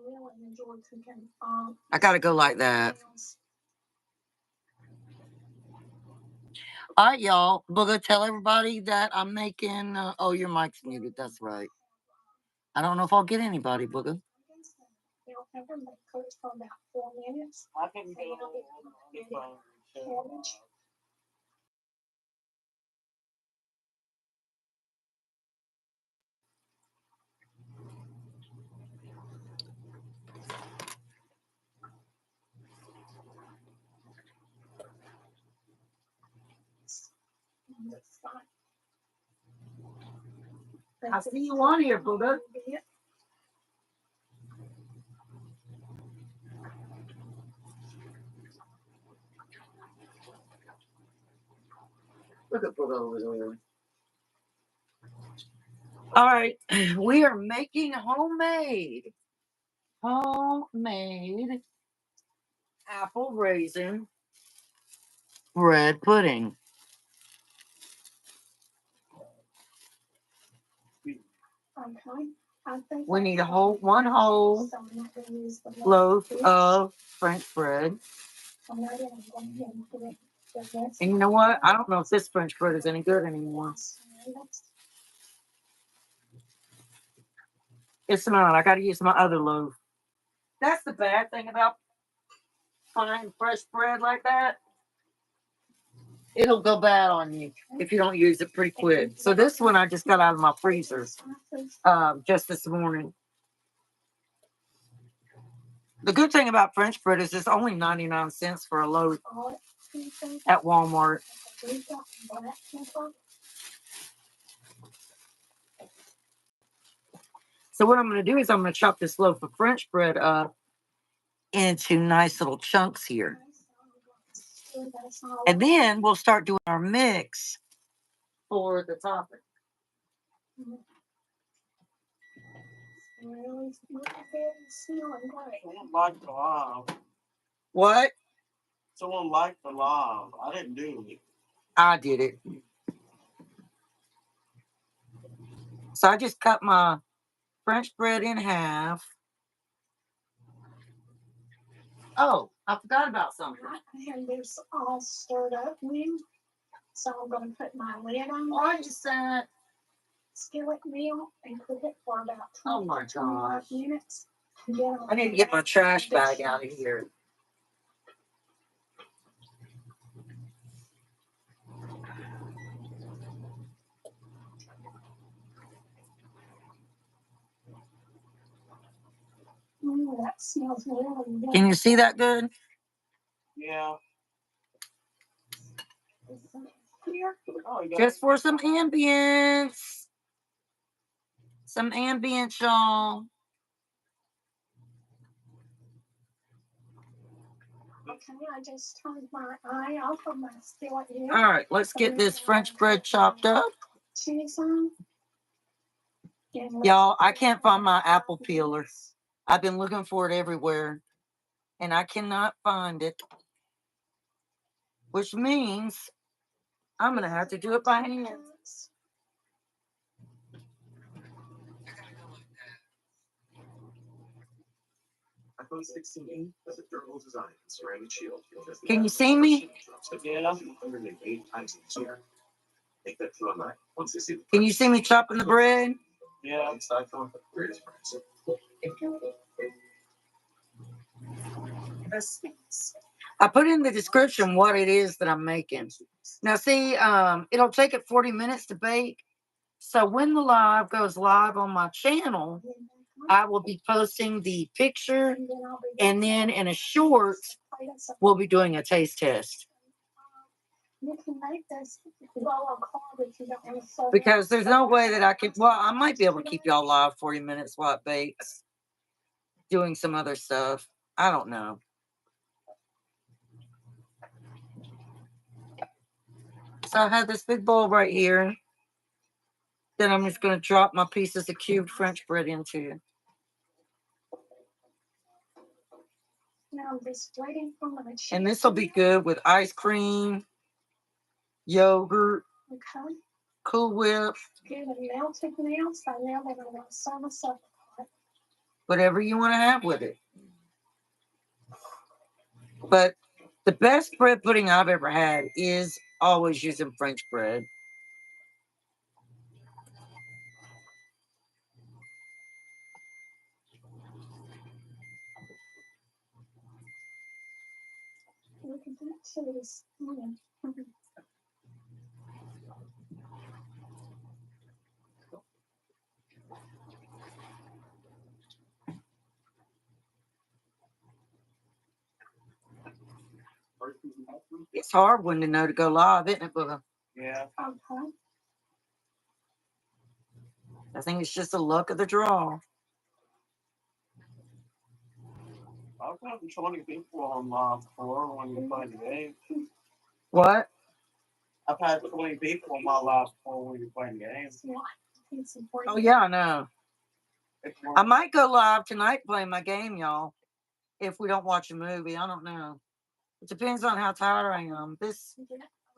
really enjoy cooking. I gotta go like that. All right, y'all. Booga, tell everybody that I'm making. Oh, your mic's muted. That's right. I don't know if I'll get anybody, Booga. You'll have them cook for about 4 minutes. I can go on the phone. Cabbage. I see you on here, Booga. Look at Booga over there. All right, we are making homemade apple raisin bread pudding. Okay. I think We need one whole loaf of French bread. And you know what? I don't know if this French bread is any good anymore. It's not. I got to use my other loaf. That's the bad thing about fine fresh bread like that. It'll go bad on you if you don't use it pretty quick. So this one I just got out of my freezer just this morning. The good thing about French bread is it's only 99 cents for a loaf at Walmart. So what I'm going to do is I'm going to chop this loaf of French bread up into nice little chunks here. And then we'll start doing our mix for the topping. Someone liked the live. What? Someone liked the live. I didn't do it. I did it. So I just cut my French bread in half. Oh, I forgot about something. I have this all stirred up now. So I'm going to put my lid on Why is that? skillet meal and cook it for about 20 Oh my 25 gosh. minutes. I need to get my trash bag out of here. That smells really good. Can you see that good? Yeah. Here. Oh, you got Just for some ambience. Some ambience, y'all. Okay, I just turned my eye off of my skillet here. All right, let's get this French bread chopped up. Cheese on. Y'all, I can't find my apple peeler. I've been looking for it everywhere, and I cannot find it. Which means I'm going to have to do it by hand. Can you see me? Can you see me chopping the bread? Yeah. I put in the description what it is that I'm making. Now, see, it'll take it 40 minutes to bake. So when the live goes live on my channel, I will be posting the picture, and then in a short, we'll be doing a taste test. Because there's no way that I can, well, I might be able to keep y'all live 40 minutes while it bakes, doing some other stuff. I don't know. So I have this big bowl right here. Then I'm just going to drop my pieces of cubed French bread into. And this will be good with ice cream, yogurt, Cool Whip. Get it melted now, so now they're going to serve us up. whatever you want to have with it. But the best bread pudding I've ever had is always using French bread. Look at that cheese. It's hard when to know to go live, isn't it, Booger? Yeah. Okay. I think it's just the luck of the draw. I've gotten 20 people on live before when you play the game. What? I've had 20 people on my live before when you play the game. Oh, yeah, I know. I might go live tonight playing my game, y'all. If we don't watch a movie, I don't know. It depends on how tired I am. This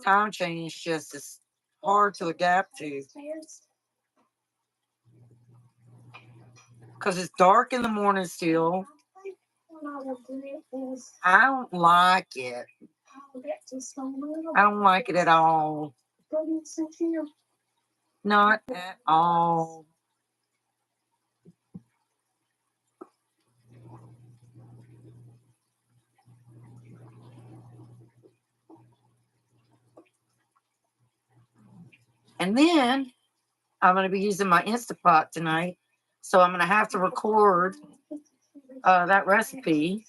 time change just is hard to adapt to. Because it's dark in the morning still. I don't like it. I don't like it at all. Not at all. And then I'm going to be using my Instapot tonight. So I'm going to have to record that recipe.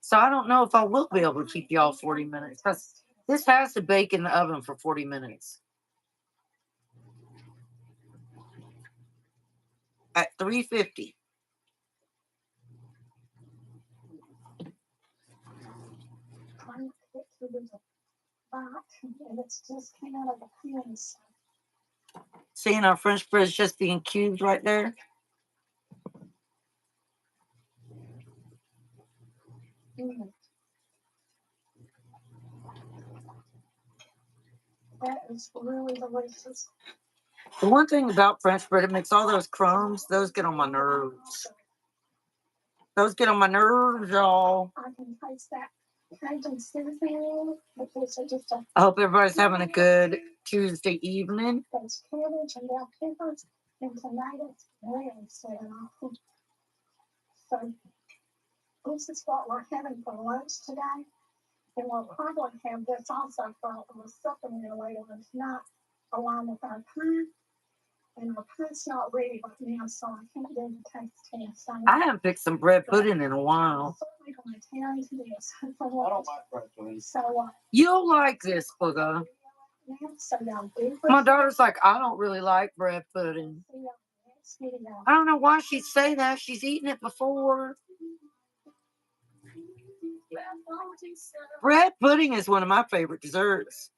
So I don't know if I will be able to keep y'all 40 minutes. Because this has to bake in the oven for 40 minutes. At 350. Seeing our French bread is just being cubed right there. That is really delicious. The one thing about French bread, it makes all those crumbs. Those get on my nerves. Those get on my nerves, y'all. I can taste that Cajun seasoning. I hope everybody's having a good Tuesday evening. There's cabbage and bell peppers and tomatoes. Really set off. So this is what we're having for lunch today. And we'll probably have this also for a supplement later on tonight, along with our pie. And our pie's not ready right now, so I can't do the taste test. I haven't picked some bread pudding in a while. I'm certainly going to tear into this. I don't like bread pudding. So, You'll like this, Booger. so y'all do My daughter's like, I don't really like bread pudding. I don't know why she'd say that. She's eaten it before. Bread pudding is one of my favorite desserts.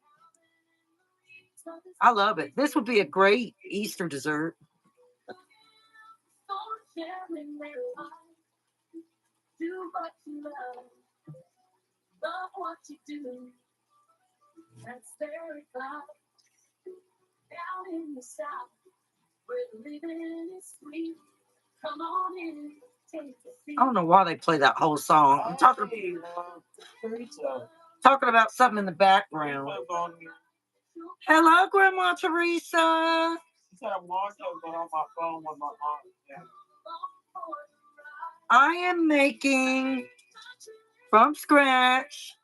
I love it. This would be a great Easter dessert. I don't know why they play that whole song. I'm talking about something in the background. Hello, Grandma Teresa. I am making from scratch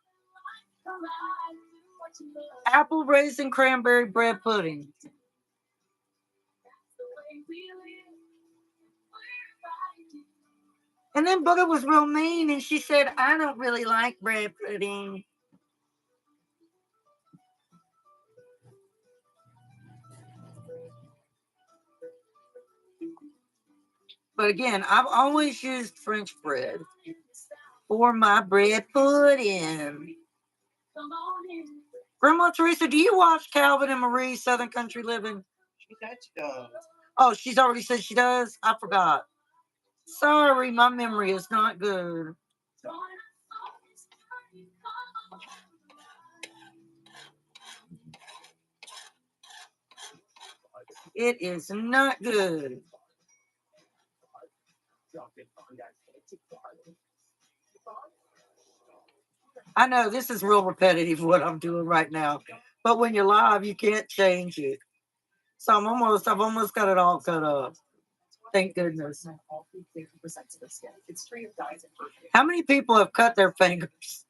apple raisin cranberry bread pudding. And then Booger was real mean and she said, I don't really like bread pudding. But again, I've always used French bread for my bread pudding. Grandma Teresa, do you watch Calvin and Marie Southern Country Living? She does. Oh, she's already said she does? I forgot. Sorry, my memory is not good. It is not good. I know this is real repetitive what I'm doing right now, but when you're live, you can't change it. So I've almost got it all cut up. Thank goodness. How many people have cut their fingers?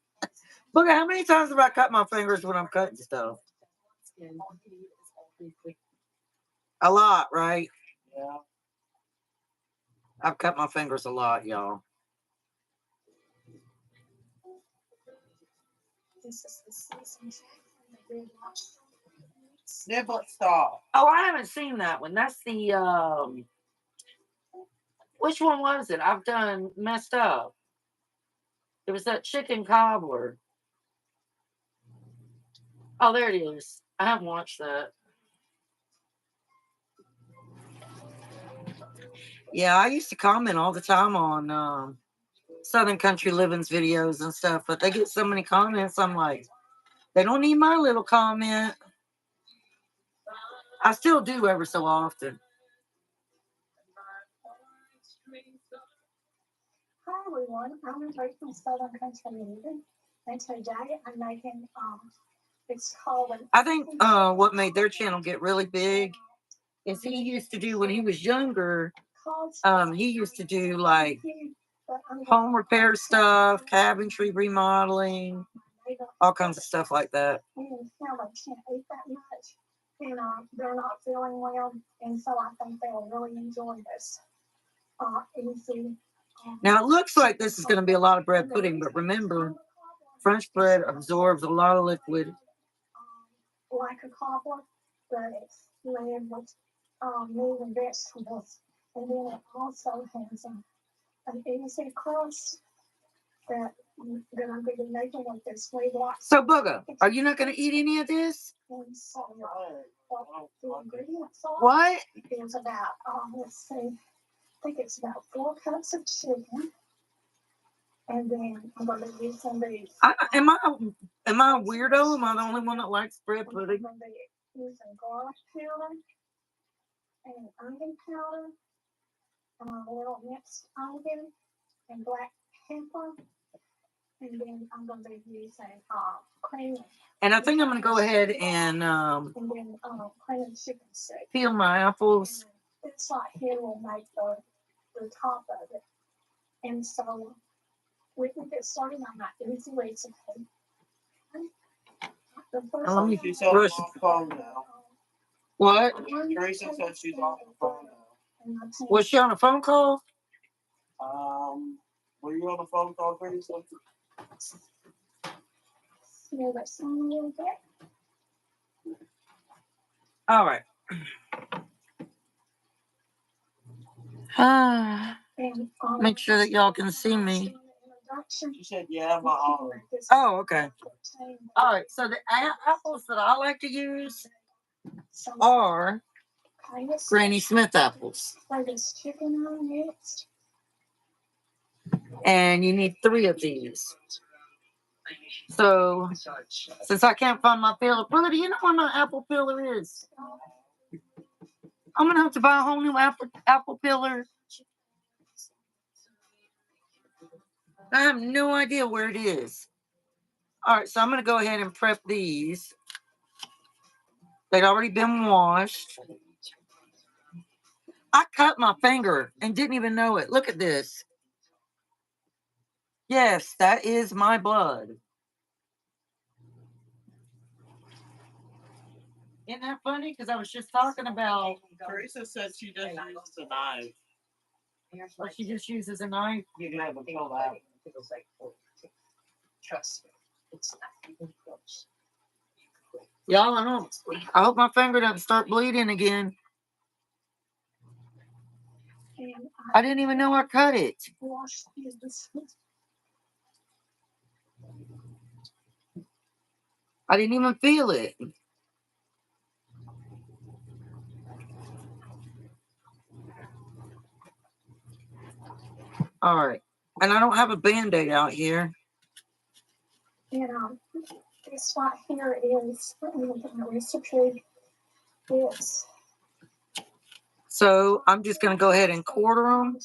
Look at how many times have I cut my fingers when I'm cutting stuff? A lot, right? Yeah. I've cut my fingers a lot, y'all. Niblet stop. Oh, I haven't seen that one. That's the which one was it? I've done messed up. It was that chicken cobbler. Oh, there it is. I haven't watched that. Yeah, I used to comment all the time on Southern Country Living's videos and stuff, but they get so many comments. I'm like, they don't need my little comment. I still do every so often. Hi everyone, I'm Ray from Southern Country Living, and today I'm making it's called. I think what made their channel get really big is he used to do when he was younger. He used to do like home repair stuff, cabinetry remodeling, all kinds of stuff like that. And now they can't eat that much, and they're not feeling well, and so I think they'll really enjoy this. Easy. Now it looks like this is going to be a lot of bread pudding, but remember, French bread absorbs a lot of liquid. Like a cobbler, but it's made with meat and vegetables, and then it also has an easy crust that I'm going to be making with this sweet white. So, Booga, are you not going to eat any of this? And so, the ingredients are. What? Is about, let's see, I think it's about 4 cups of chicken. And then I'm going to be using these. Am I a weirdo? Am I the only one that likes bread pudding? I'm going to be using garlic powder and onion powder, a little minced onion and black pepper. And then I'm going to be using cream. And I think I'm going to go ahead and then cream chicken steak. peel my apples. This right here will make the top of it. And so we can get started on that easy recipe. The first Let me She's on brush. the phone now. What? Teresa said she's on the phone now. Was she on a phone call? Were you on the phone call, Teresa? Yeah, that's a little bit. All right. Make sure that y'all can see me. She said, yeah, my arm. Oh, okay. All right. So the apples that I like to use are Granny Smith apples. And you need 3 of these. So, since I can't find my peeler, brother, do you know where my apple peeler is? I'm gonna have to buy a whole new apple peeler. I have no idea where it is. All right, so I'm gonna go ahead and prep these. They'd already been washed. I cut my finger and didn't even know it. Look at this. Yes, that is my blood. Isn't that funny? Because I was just talking about. Teresa said she just uses a knife. Or she just uses a knife. You can have a pill that. Y'all, I hope my finger doesn't start bleeding again. I didn't even know I cut it. I didn't even feel it. All right. And I don't have a Band-Aid out here. And this right here is the recipe. It's So I'm just going to go ahead and quarter them.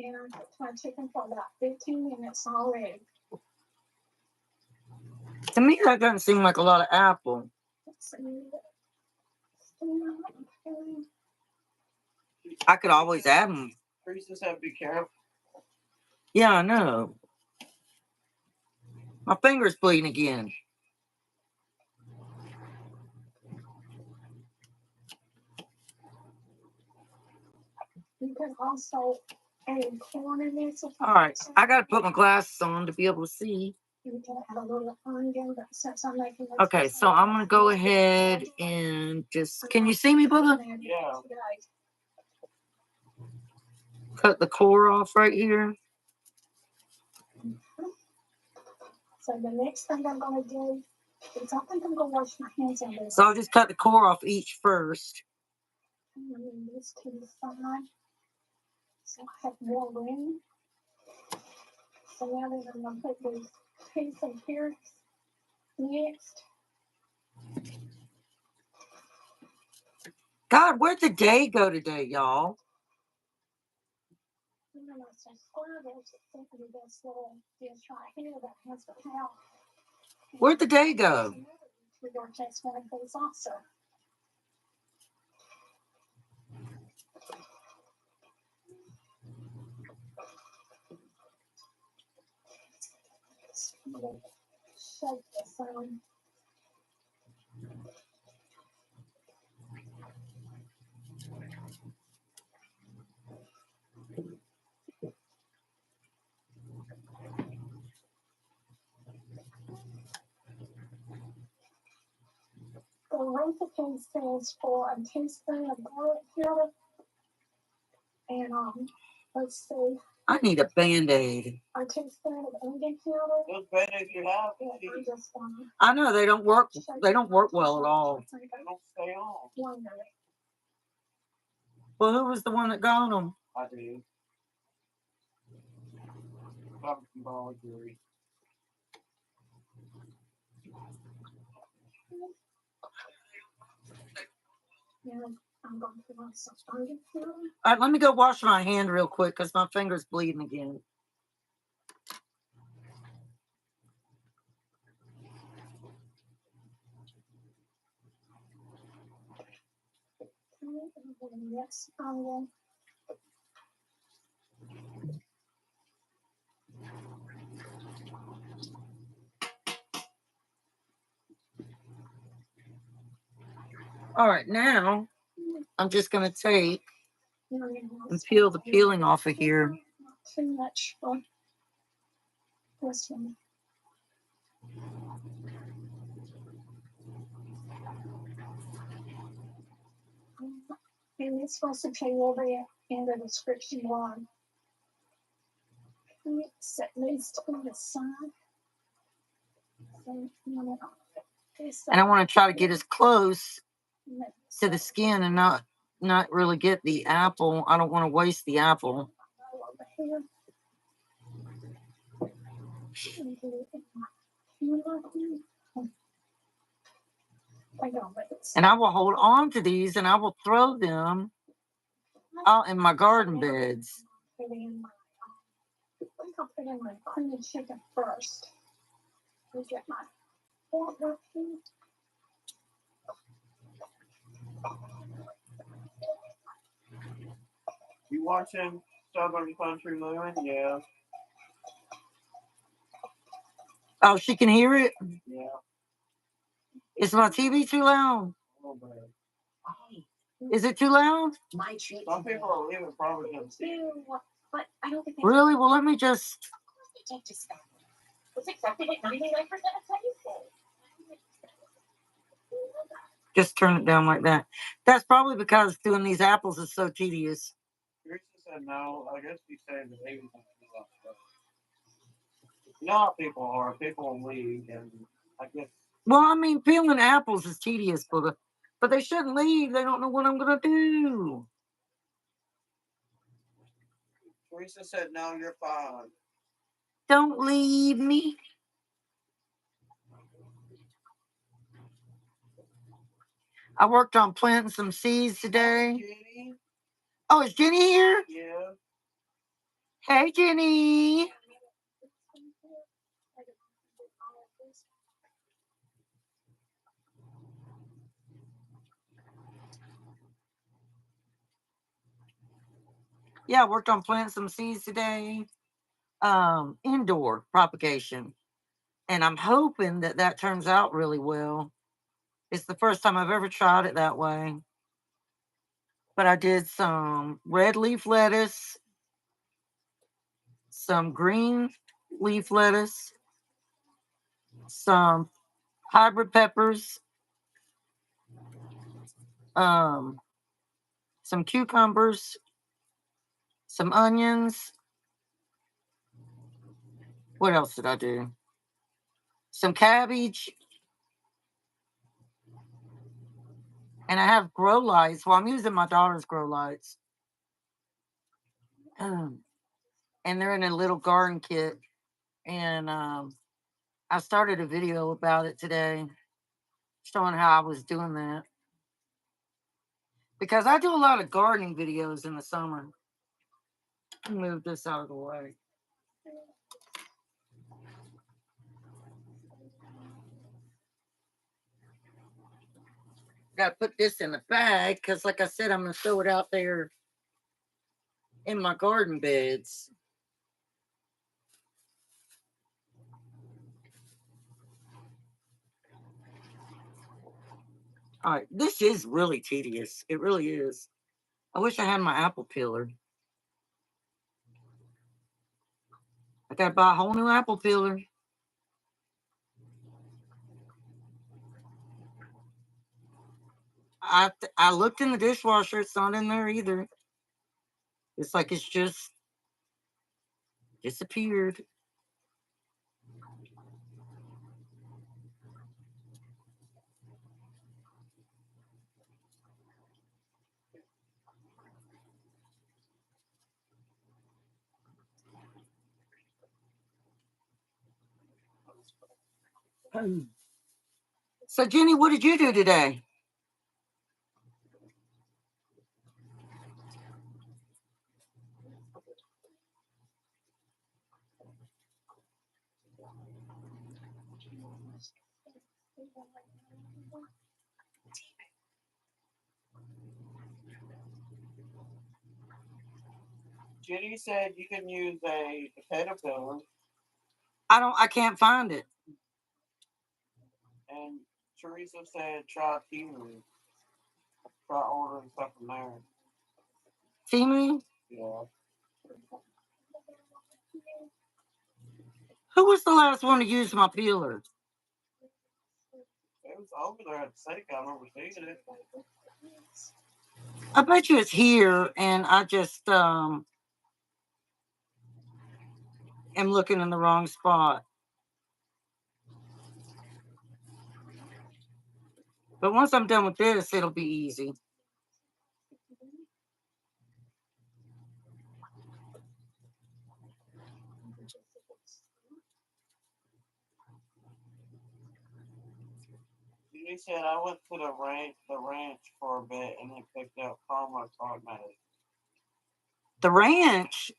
And I cooked my chicken for about 15 minutes already. To me, that doesn't seem like a lot of apple. Let's see. Okay. I could always add them. Teresa said, "Be careful." Yeah, I know. My finger's bleeding again. You can also add corn in this. All right, I got to put my glasses on to be able to see. You can add a little onion, but since I'm making this, Okay, so I'm going to go ahead and just... Can you see me, Bubba? Yeah. Cut the core off right here. So the next thing I'm going to do is I think I'm going to wash my hands on this. So I'll just cut the core off each first. I'm going to move this to the side so I have more room. So now then I'm going to put these peas and carrots next. God, where'd the day go today, y'all? And then I subscribers sent me this little dish right here that has the cow. Where'd the day go? We're going to test one of these also. Shake this on. The recipe stands for a teaspoon of garlic powder. And let's see, I need a Band-Aid. a teaspoon of onion powder. Those band-aids you have, I'm just I know they don't work. They don't work well at all. they don't stay on. 1 minute. Well, who was the one that got them? I do. I'm from Bollinger. Now I'm going to put on some onion powder. All right, let me go wash my hand real quick because my finger's bleeding again. Next onion. All right, now I'm just going to take and peel the peeling off of here. Not too much for this one. And this recipe will be in the description below. Set these to the side. And I want to try to get as close to the skin and not really get the apple. I don't want to waste the apple. And I will hold on to these and I will throw them out in my garden beds. I think I'll put in my cream chicken first. Let me get my fork up here. You watching Southern Country Living? Yeah. Oh, she can hear it? Yeah. Is my TV too loud? A little bit. Is it too loud? Some people are leaving probably going to see it. But I don't think Really? Well, let me just... It's accepted at 99% of places. Just turn it down like that. That's probably because doing these apples is so tedious. Teresa said no. I guess she's saying the baby's not too loud. You know how people are. People will leave, and I guess. Well, I mean, peeling apples is tedious, but they shouldn't leave. They don't know what I'm going to do. Teresa said no, you're fine. Don't leave me. I worked on planting some seeds today. Jenny? Oh, is Jenny here? Yeah. Hey, Jenny. Yeah, I worked on planting some seeds today. Indoor propagation. And I'm hoping that that turns out really well. It's the first time I've ever tried it that way. But I did some red leaf lettuce, some green leaf lettuce, some hybrid peppers, um, some cucumbers, some onions. What else did I do? Some cabbage. And I have grow lights. Well, I'm using my daughter's grow lights. And they're in a little garden kit. And I started a video about it today, showing how I was doing that. Because I do a lot of gardening videos in the summer. Let me move this out of the way. Got to put this in the bag because, like I said, I'm going to throw it out there in my garden beds. All right, this is really tedious. It really is. I wish I had my apple peeler. I got to buy a whole new apple peeler. I looked in the dishwasher. It's not in there either. It's like it's just disappeared. So, Jenny, what did you do today? Jenny said you can use a potato peeler, I can't find it. and Teresa said try Timu. Try ordering stuff from there. Timu? Yeah. Who was the last one to use my peeler? It was over there at the sink. I remember seeing it. I bet you it's here, and I just am looking in the wrong spot. But once I'm done with this, it'll be easy. Jenny said I went to the ranch for a bit and then picked up Karma Automatic. The ranch,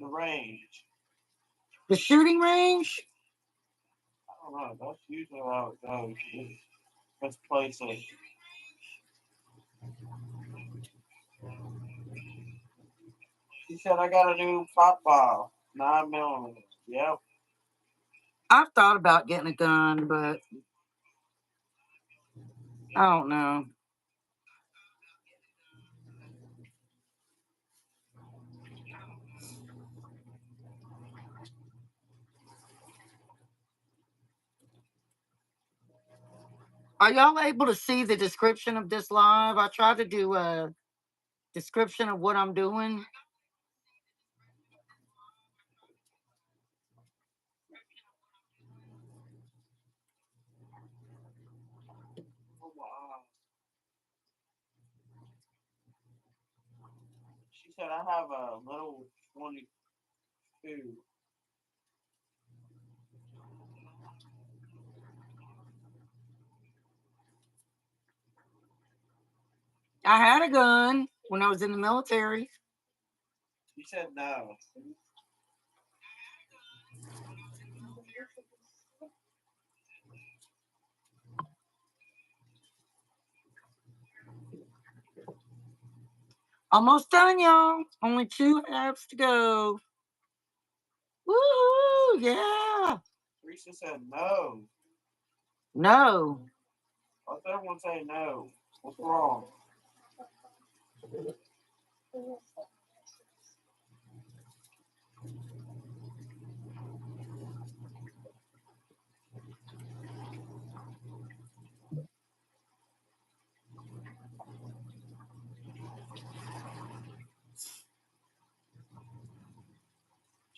The range. the shooting range. I don't know. That's usually how it goes. This places. She said I got a new pop ball, 9mm. Yep. I've thought about getting a gun, but I don't know. Are y'all able to see the description of this live? I tried to do a description of what I'm doing. Oh, wow. She said I have a little 22. I had a gun when I was in the military. You said no. Almost done, y'all. Only 2 halves to go. Woo! Yeah. Teresa said no. No. Why does everyone say no? What's wrong?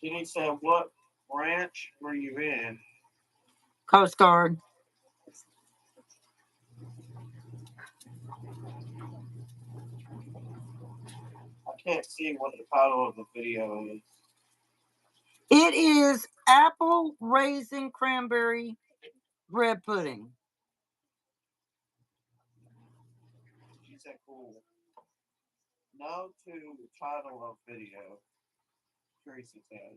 Jenny said, what branch were you in? Coast Guard. I can't see what the title of the video is. It is apple raisin cranberry bread pudding. She said, cool. No to the title of video. Teresa said.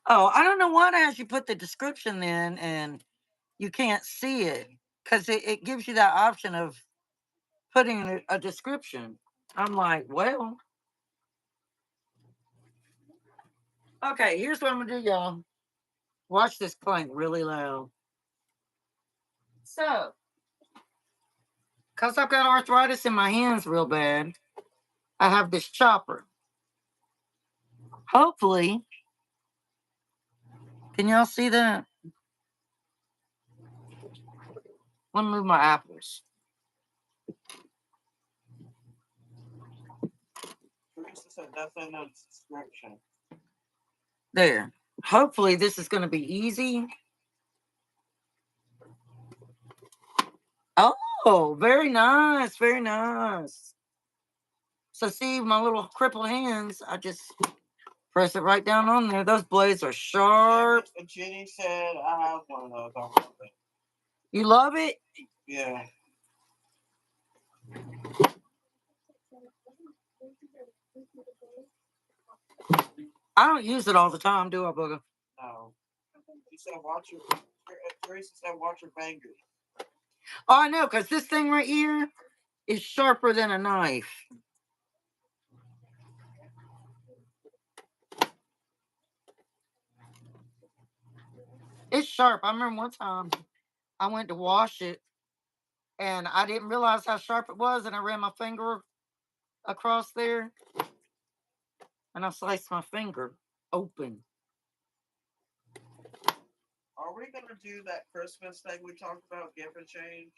Oh, I don't know why it has you put the description in and you can't see it because it gives you that option of putting a description. I'm like, well, okay, here's what I'm gonna do, y'all. Watch this clank really loud. So, because I've got arthritis in my hands real bad, I have this chopper. Hopefully, can y'all see that? Let me move my apples. Teresa said that's in the description. There. Hopefully, this is going to be easy. Oh, very nice. Very nice. So, see, my little crippled hands, I just press it right down on there. Those blades are sharp. Jenny said I have one of those. I love it. You love it? Yeah. I don't use it all the time, do I, Booger? No. She said, Teresa said, watch your fingers. Oh, I know, because this thing right here is sharper than a knife. It's sharp. I remember one time I went to wash it and I didn't realize how sharp it was, and I ran my finger across there and I sliced my finger open. Are we going to do that Christmas thing we talked about, gift and change?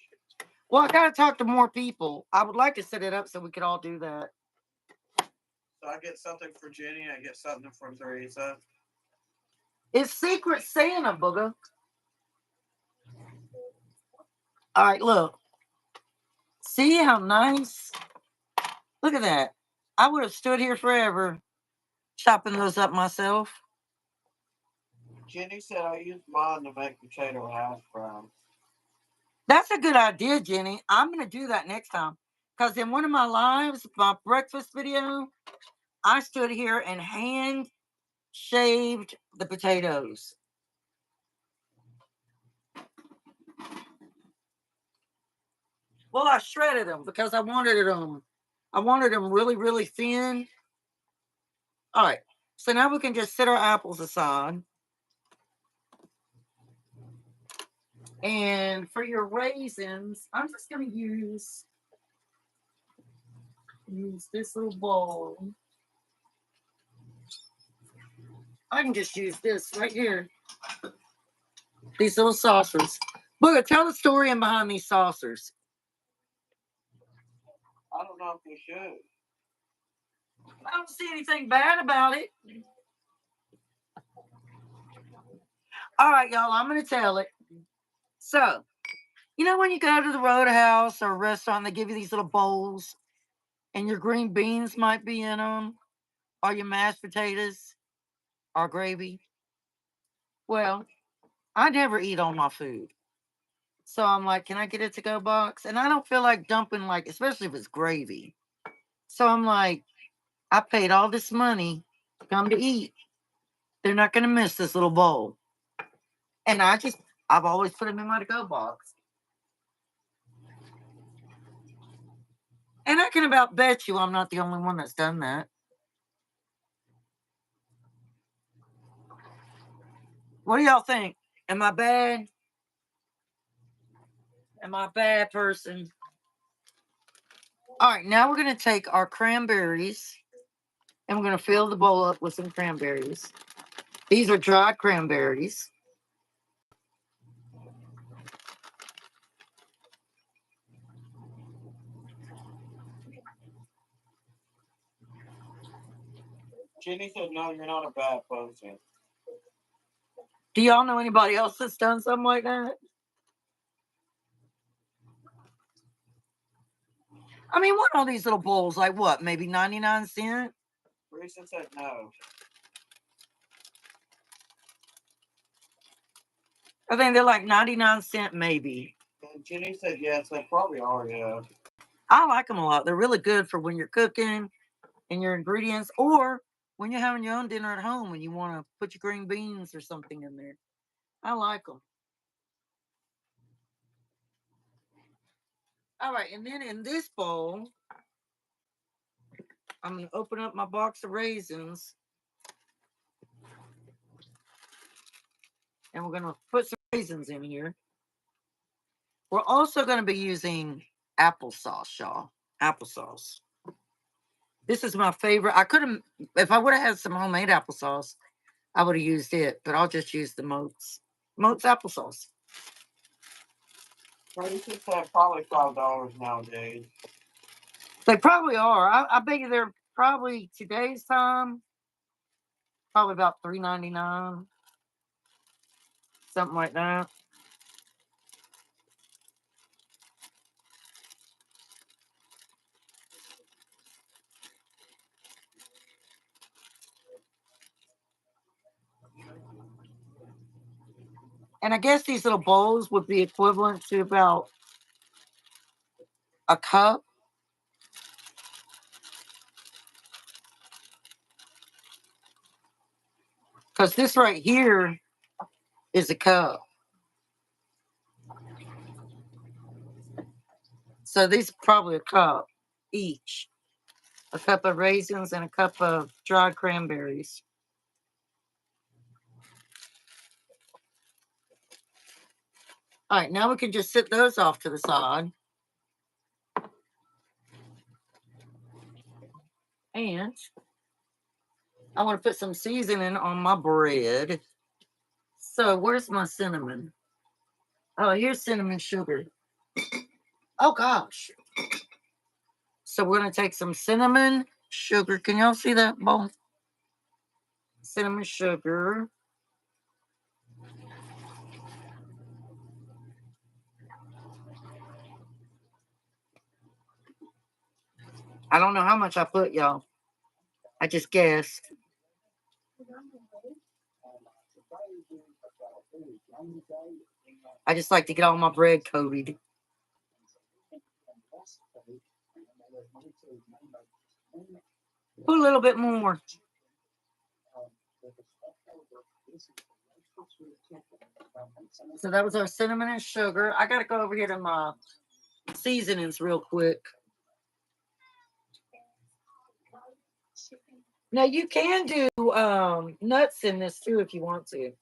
Well, I got to talk to more people. I would like to set it up so we could all do that. So I get something for Jenny, I get something for Teresa. It's Secret Santa, Booger. All right, look. See how nice? Look at that. I would have stood here forever chopping those up myself. Jenny said I used mine to make potato hash browns. That's a good idea, Jenny. I'm going to do that next time. Because in one of my lives, my breakfast video, I stood here and hand shaved the potatoes. Well, I shredded them because I wanted them. I wanted them really, really thin. All right. So now we can just set our apples aside. And for your raisins, I'm just going to use this little bowl. I can just use this right here. These little saucers. Booger, tell the story in behind these saucers. I don't know if we should. I don't see anything bad about it. All right, y'all, I'm going to tell it. So, you know when you go to the Roadhouse or a restaurant, they give you these little bowls and your green beans might be in them, or your mashed potatoes, or gravy? Well, I never eat all my food. So I'm like, can I get a to-go box? And I don't feel like dumping, like, especially if it's gravy. So I'm like, I paid all this money come to eat. They're not going to miss this little bowl. And I've always put them in my to-go box. And I can about bet you I'm not the only one that's done that. What do y'all think? Am I bad? Am I a bad person? All right, now we're going to take our cranberries and we're going to fill the bowl up with some cranberries. These are dried cranberries. Jenny said, no, you're not a bad person. Do y'all know anybody else that's done something like that? I mean, what are these little bowls? Like what? Maybe 99 cents? Teresa said no. I think they're like 99 cents maybe. And Jenny said yes, they probably are, yeah. I like them a lot. They're really good for when you're cooking and your ingredients, or when you're having your own dinner at home and you want to put your green beans or something in there. I like them. All right, and then in this bowl, I'm going to open up my box of raisins. And we're going to put some raisins in here. We're also going to be using applesauce, y'all. Applesauce. This is my favorite. I could have, if I would have had some homemade applesauce, I would have used it, but I'll just use the Moats applesauce. Teresa said probably $5 nowadays. They probably are. I bet you they're probably today's time, probably about $3.99, something like that. And I guess these little bowls would be equivalent to about a cup. Because this right here is a cup. So these are probably a cup each. A cup of raisins and a cup of dried cranberries. All right, now we can just sit those off to the side. And I want to put some seasoning on my bread. So where's my cinnamon? Oh, here's cinnamon sugar. Oh gosh. So we're gonna take some cinnamon sugar. Can y'all see that bowl? Cinnamon sugar. I don't know how much I put, y'all. I just guessed. I just like to get all my bread coated. Put a little bit more. So that was our cinnamon and sugar. I gotta go over here to my seasonings real quick. Now you can do nuts in this too if you want to.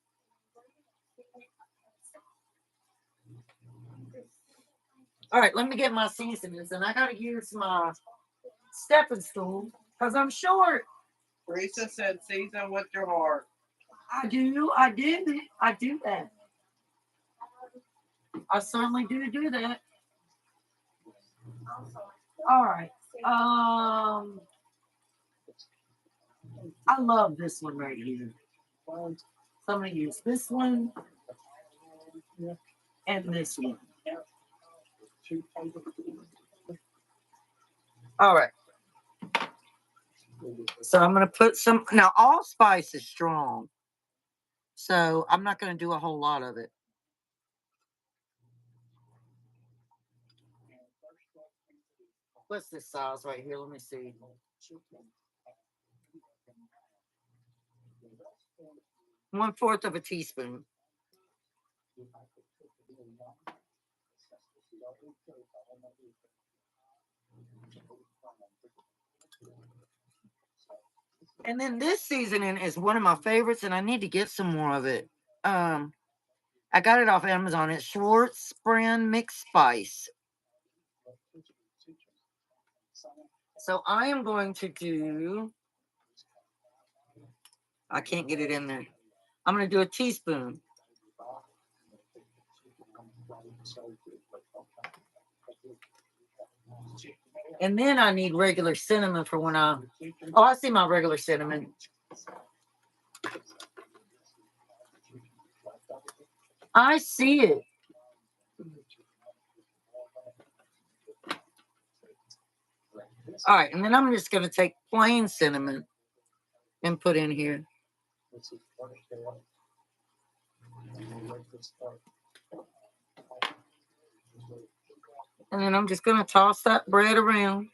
All right, let me get my seasonings, and I gotta use my stepping stool because I'm short. Teresa said season with your heart. I do that. I certainly do that. All right. I love this one right here. So I'm gonna use this one and this one. All right. So I'm gonna put some. Now allspice is strong, so I'm not gonna do a whole lot of it. What's this size right here? Let me see. 1/4 of a teaspoon. And then this seasoning is one of my favorites, and I need to get some more of it. I got it off Amazon. It's Schwartz brand mixed spice. So I am going to do. I can't get it in there. I'm going to do a teaspoon. And then I need regular cinnamon for when I. Oh, I see my regular cinnamon. I see it. All right, and then I'm just going to take plain cinnamon and put in here. And then I'm just going to toss that bread around.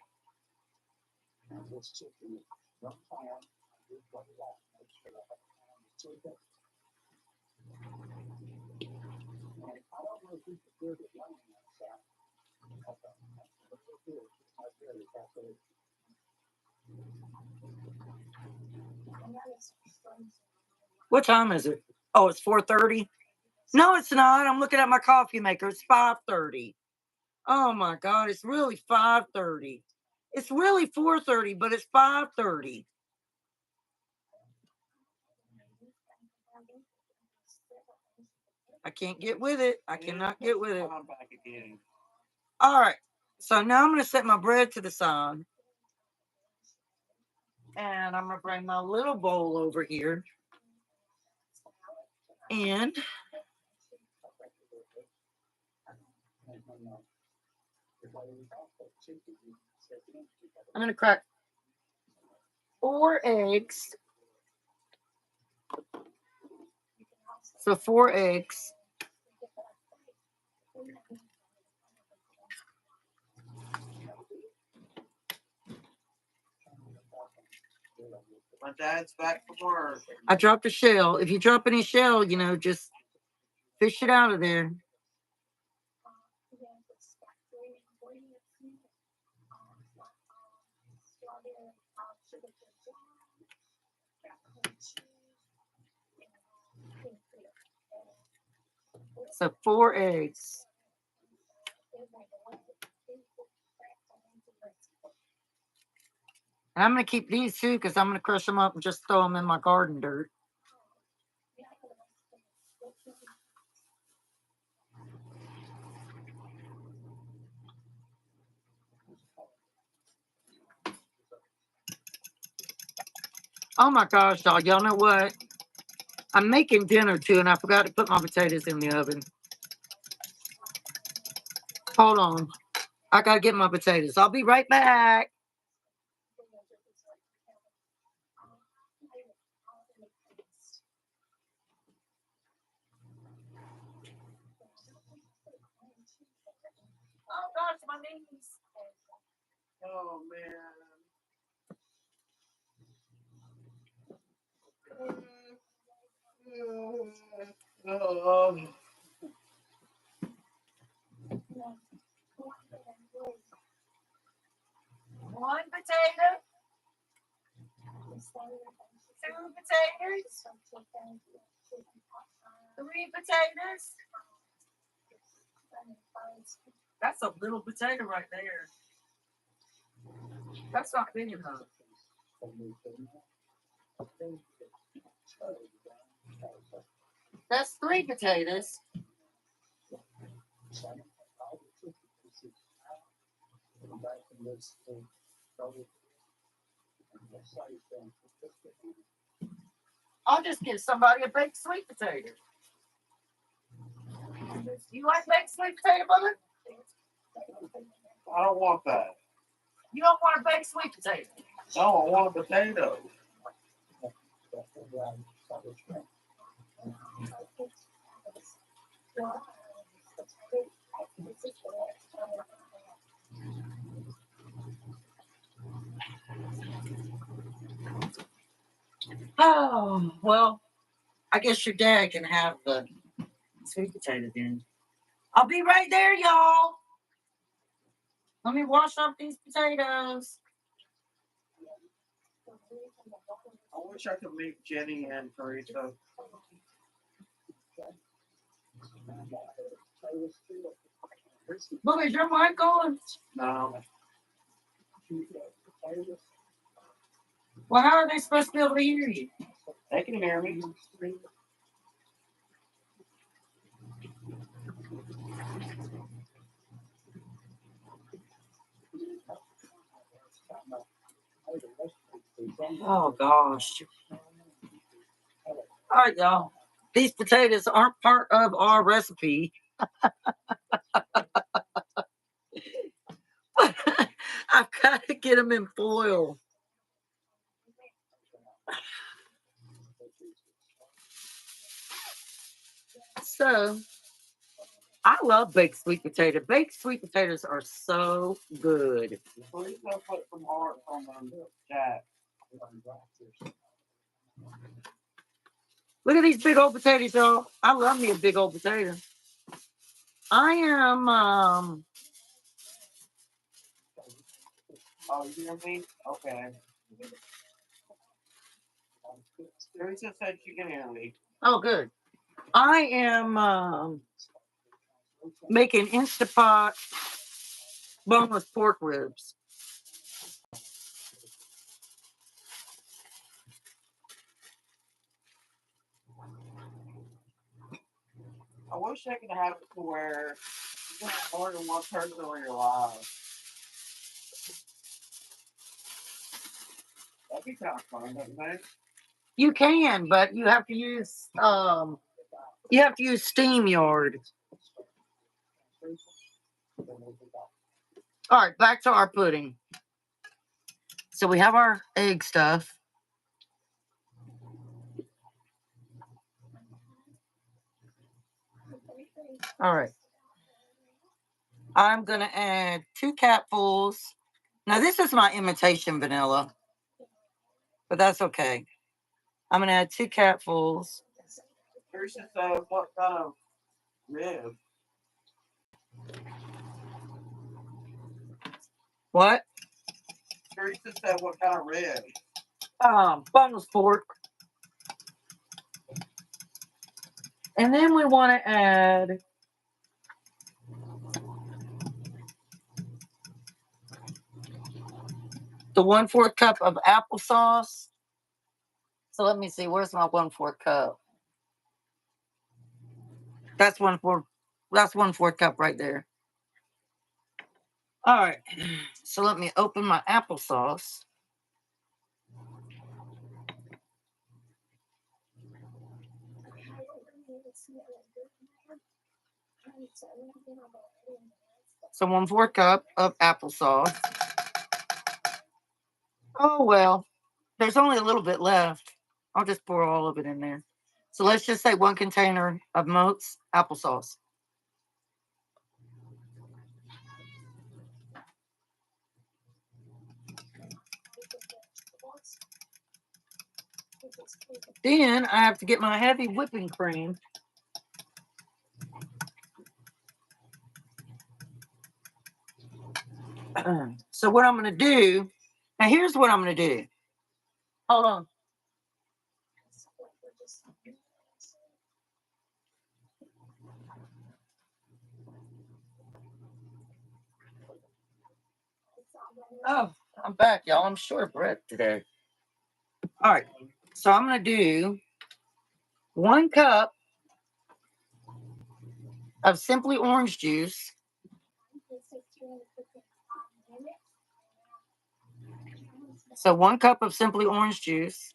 What time is it? Oh, it's 4:30. No, it's not. I'm looking at my coffee maker. It's 5:30. Oh my God, it's really 5:30. It's really 4:30, but it's 5:30. I can't get with it. I cannot get with it. I'm back again. All right. So now I'm going to set my bread to the side. And I'm going to bring my little bowl over here. And I'm going to crack 4 eggs. So 4 eggs. My dad's back from work. I dropped a shell. If you drop any shell, just fish it out of there. So 4 eggs. And I'm going to keep these too because I'm going to crush them up and just throw them in my garden dirt. Oh my gosh, y'all know what? I'm making dinner too, and I forgot to put my potatoes in the oven. Hold on. I got to get my potatoes. I'll be right back. Oh gosh, my knees. Oh man. Oh. One potato. 2 potatoes. 3 potatoes. That's a little potato right there. That's not big enough. That's 3 potatoes. I'll just give somebody a baked sweet potato. You like baked sweet potato, mother? I don't want that. You don't want a baked sweet potato? No, I want a potato. Oh, well, I guess your dad can have the sweet potato then. I'll be right there, y'all. Let me wash off these potatoes. I wish I could meet Jenny and Teresa. Look, is your mic on? No. Well, how are they supposed to be able to hear you? They can hear me. Oh, gosh. All right, y'all. These potatoes aren't part of our recipe. I've got to get them in foil. So, I love baked sweet potato. Baked sweet potatoes are so good. Teresa put some hearts on the chat. Look at these big old potatoes, y'all. I love me a big old potato. I am Oh, you hear me? Okay. Teresa said she can hear me. oh good. I am making Instapot boneless pork ribs. I wish I could have it to where you can have more than one person on your live. That'd be kind of fun, don't you think? You can, but you have to use SteamYard. All right, back to our pudding. So we have our egg stuff. All right. I'm gonna add 2 capfuls. Now this is my imitation vanilla, but that's okay. I'm gonna add 2 capfuls. Teresa said, what kind of rib? What? Teresa said, what kind of rib? Boneless pork. And then we want to add the 1/4 cup of applesauce. So let me see, where's my 1/4 cup? That's 1/4 cup right there. All right. So let me open my applesauce. So 1/4 cup of applesauce. Oh well, there's only a little bit left. I'll just pour all of it in there. So let's just say 1 container of Moats applesauce. Then I have to get my heavy whipping cream. So what I'm going to do, now here's what I'm going to do. Hold on. Oh, I'm back, y'all. I'm short of breath today. All right. So I'm going to do 1 cup of Simply Orange juice. So 1 cup of Simply Orange juice.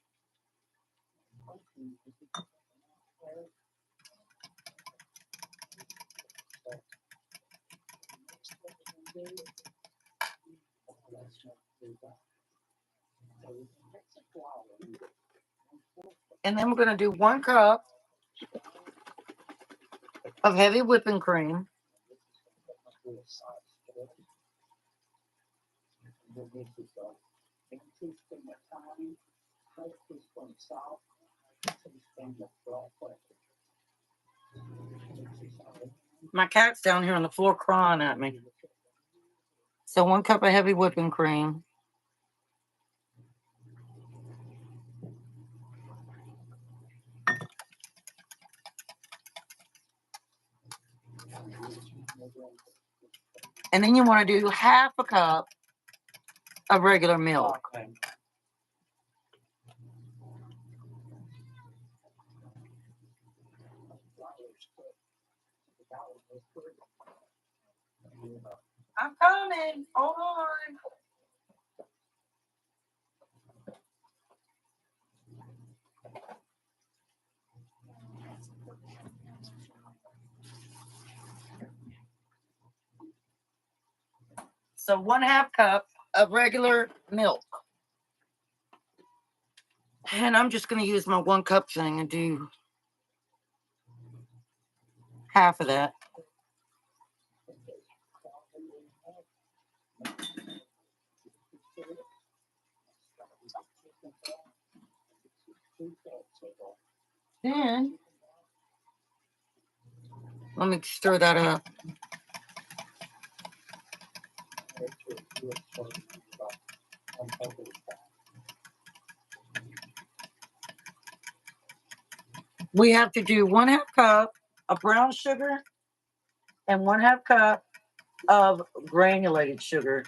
And then we're going to do 1 cup of heavy whipping cream. My cat's down here on the floor crying at me. So 1 cup of heavy whipping cream. And then you want to do half a cup of regular milk. I'm coming. Hold on. So 1/2 cup of regular milk. And I'm just going to use my 1 cup thing and do half of that. Then, let me stir that up. We have to do 1/2 cup of brown sugar and 1/2 cup of granulated sugar.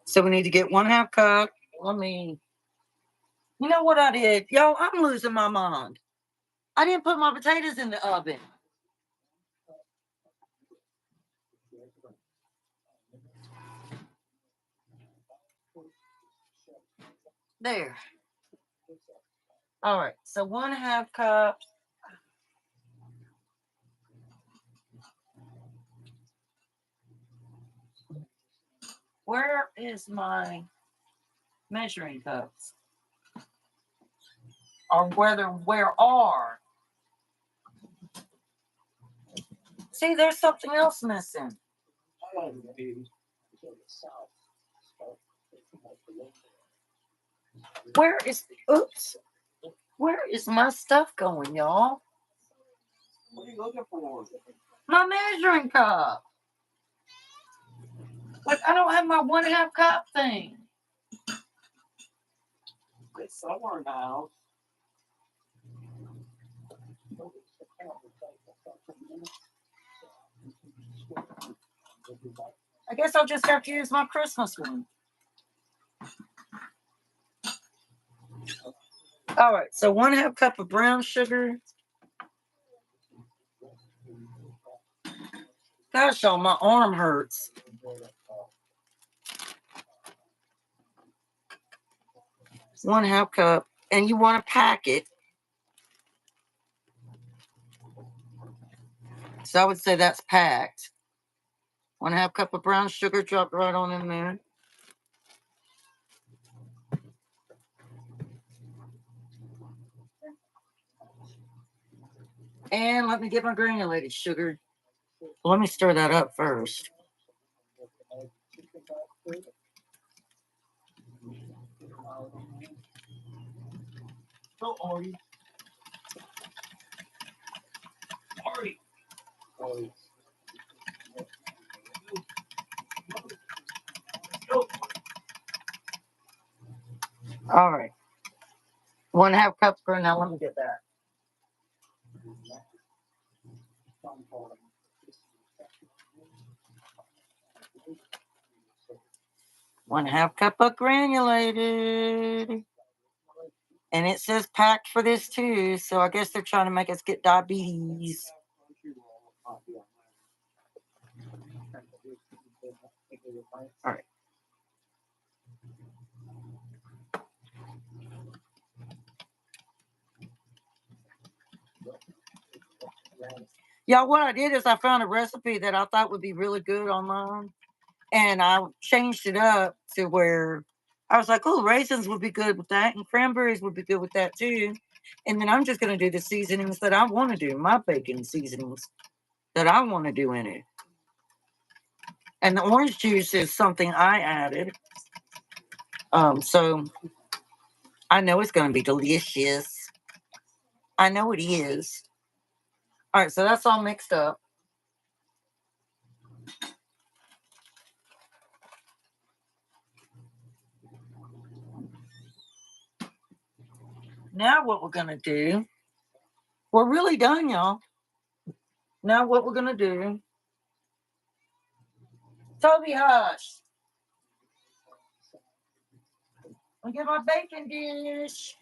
So we need to get 1/2 cup. You know what I did? Yo, I'm losing my mind. I didn't put my potatoes in the oven. There. All right. So 1/2 cup. Where is my measuring cups? Or where are? See, there's something else missing. Where is my stuff going, y'all? What are you looking for? My measuring cup. Like, I don't have my 1/2 cup thing. It's somewhere in the house. I guess I'll just have to use my Christmas one. All right, so 1/2 cup of brown sugar. Gosh, y'all, my arm hurts. 1/2 cup, and you want to pack it. So I would say that's packed. 1/2 cup of brown sugar dropped right on in there. And let me get my granulated sugar. Let me stir that up first. Go, Artie. Artie. All right. 1/2 cup for now. Let me get that. 1/2 cup of granulated. And it says packed for this too. So I guess they're trying to make us get diabetes. All right. Y'all, what I did is I found a recipe that I thought would be really good online. And I changed it up to where I was like, oh, raisins would be good with that. And cranberries would be good with that too. And then I'm just going to do the seasonings that I want to do, my bacon seasonings that I want to do in it. And the orange juice is something I added. So I know it's going to be delicious. I know it is. All right, so that's all mixed up. Now what we're going to do, we're really done, y'all. Now what we're going to do, Toby, hush. I'll get my bacon dish.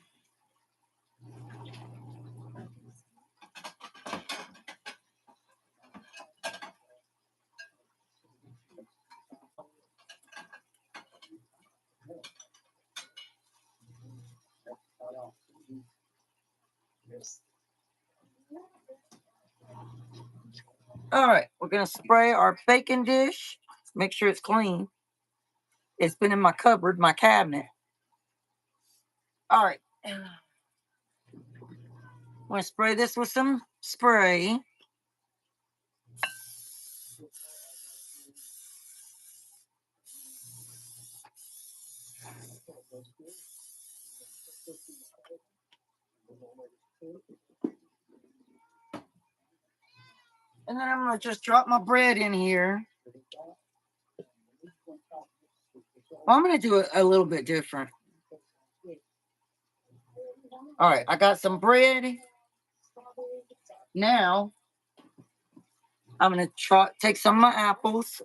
All right, we're going to spray our bacon dish. Make sure it's clean. It's been in my cupboard, my cabinet. All right. I'm going to spray this with some spray. And then I'm going to just drop my bread in here. Well, I'm going to do it a little bit different. All right, I got some bread. Now, I'm going to take some of my apples.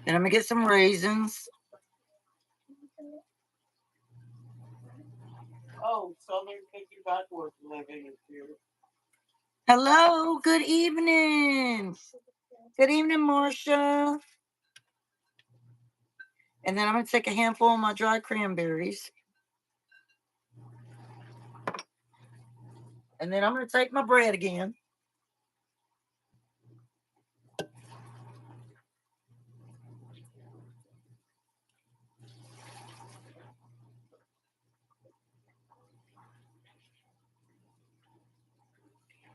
Then I'm going to get some raisins. Oh, Southern Cookie Backwards living is here. Hello, good evening. Good evening, Marcia. And then I'm going to take a handful of my dried cranberries. And then I'm going to take my bread again.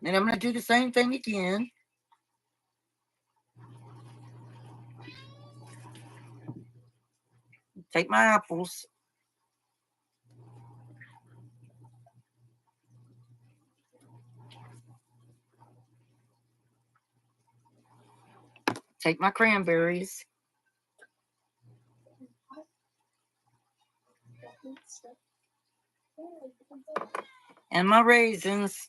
And I'm going to do the same thing again. Take my apples. Take my cranberries. And my raisins.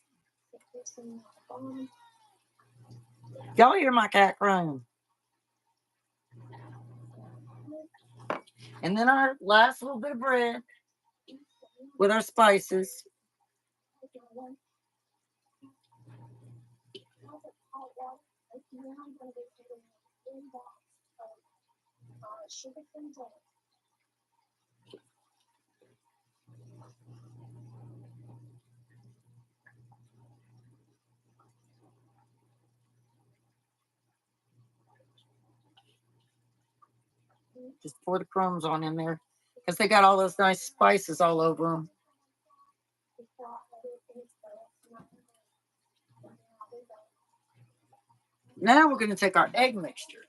Y'all hear my cat crying. And then our last little bit of bread with our spices. Just pour the crumbs on in there because they got all those nice spices all over them. Now we're going to take our egg mixture.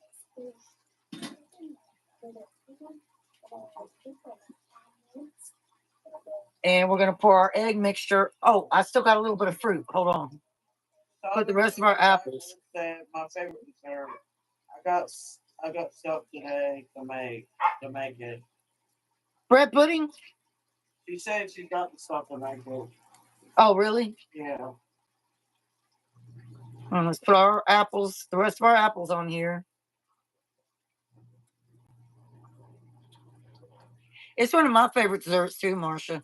And we're going to pour our egg mixture. Oh, I still got a little bit of fruit. Hold on. Put the rest of our apples. My favorite dessert. I got stuff today to make it. Bread pudding? She said she got the stuff to make it. Oh, really? Yeah. Let's put our apples, the rest of our apples on here. It's one of my favorite desserts too, Marcia.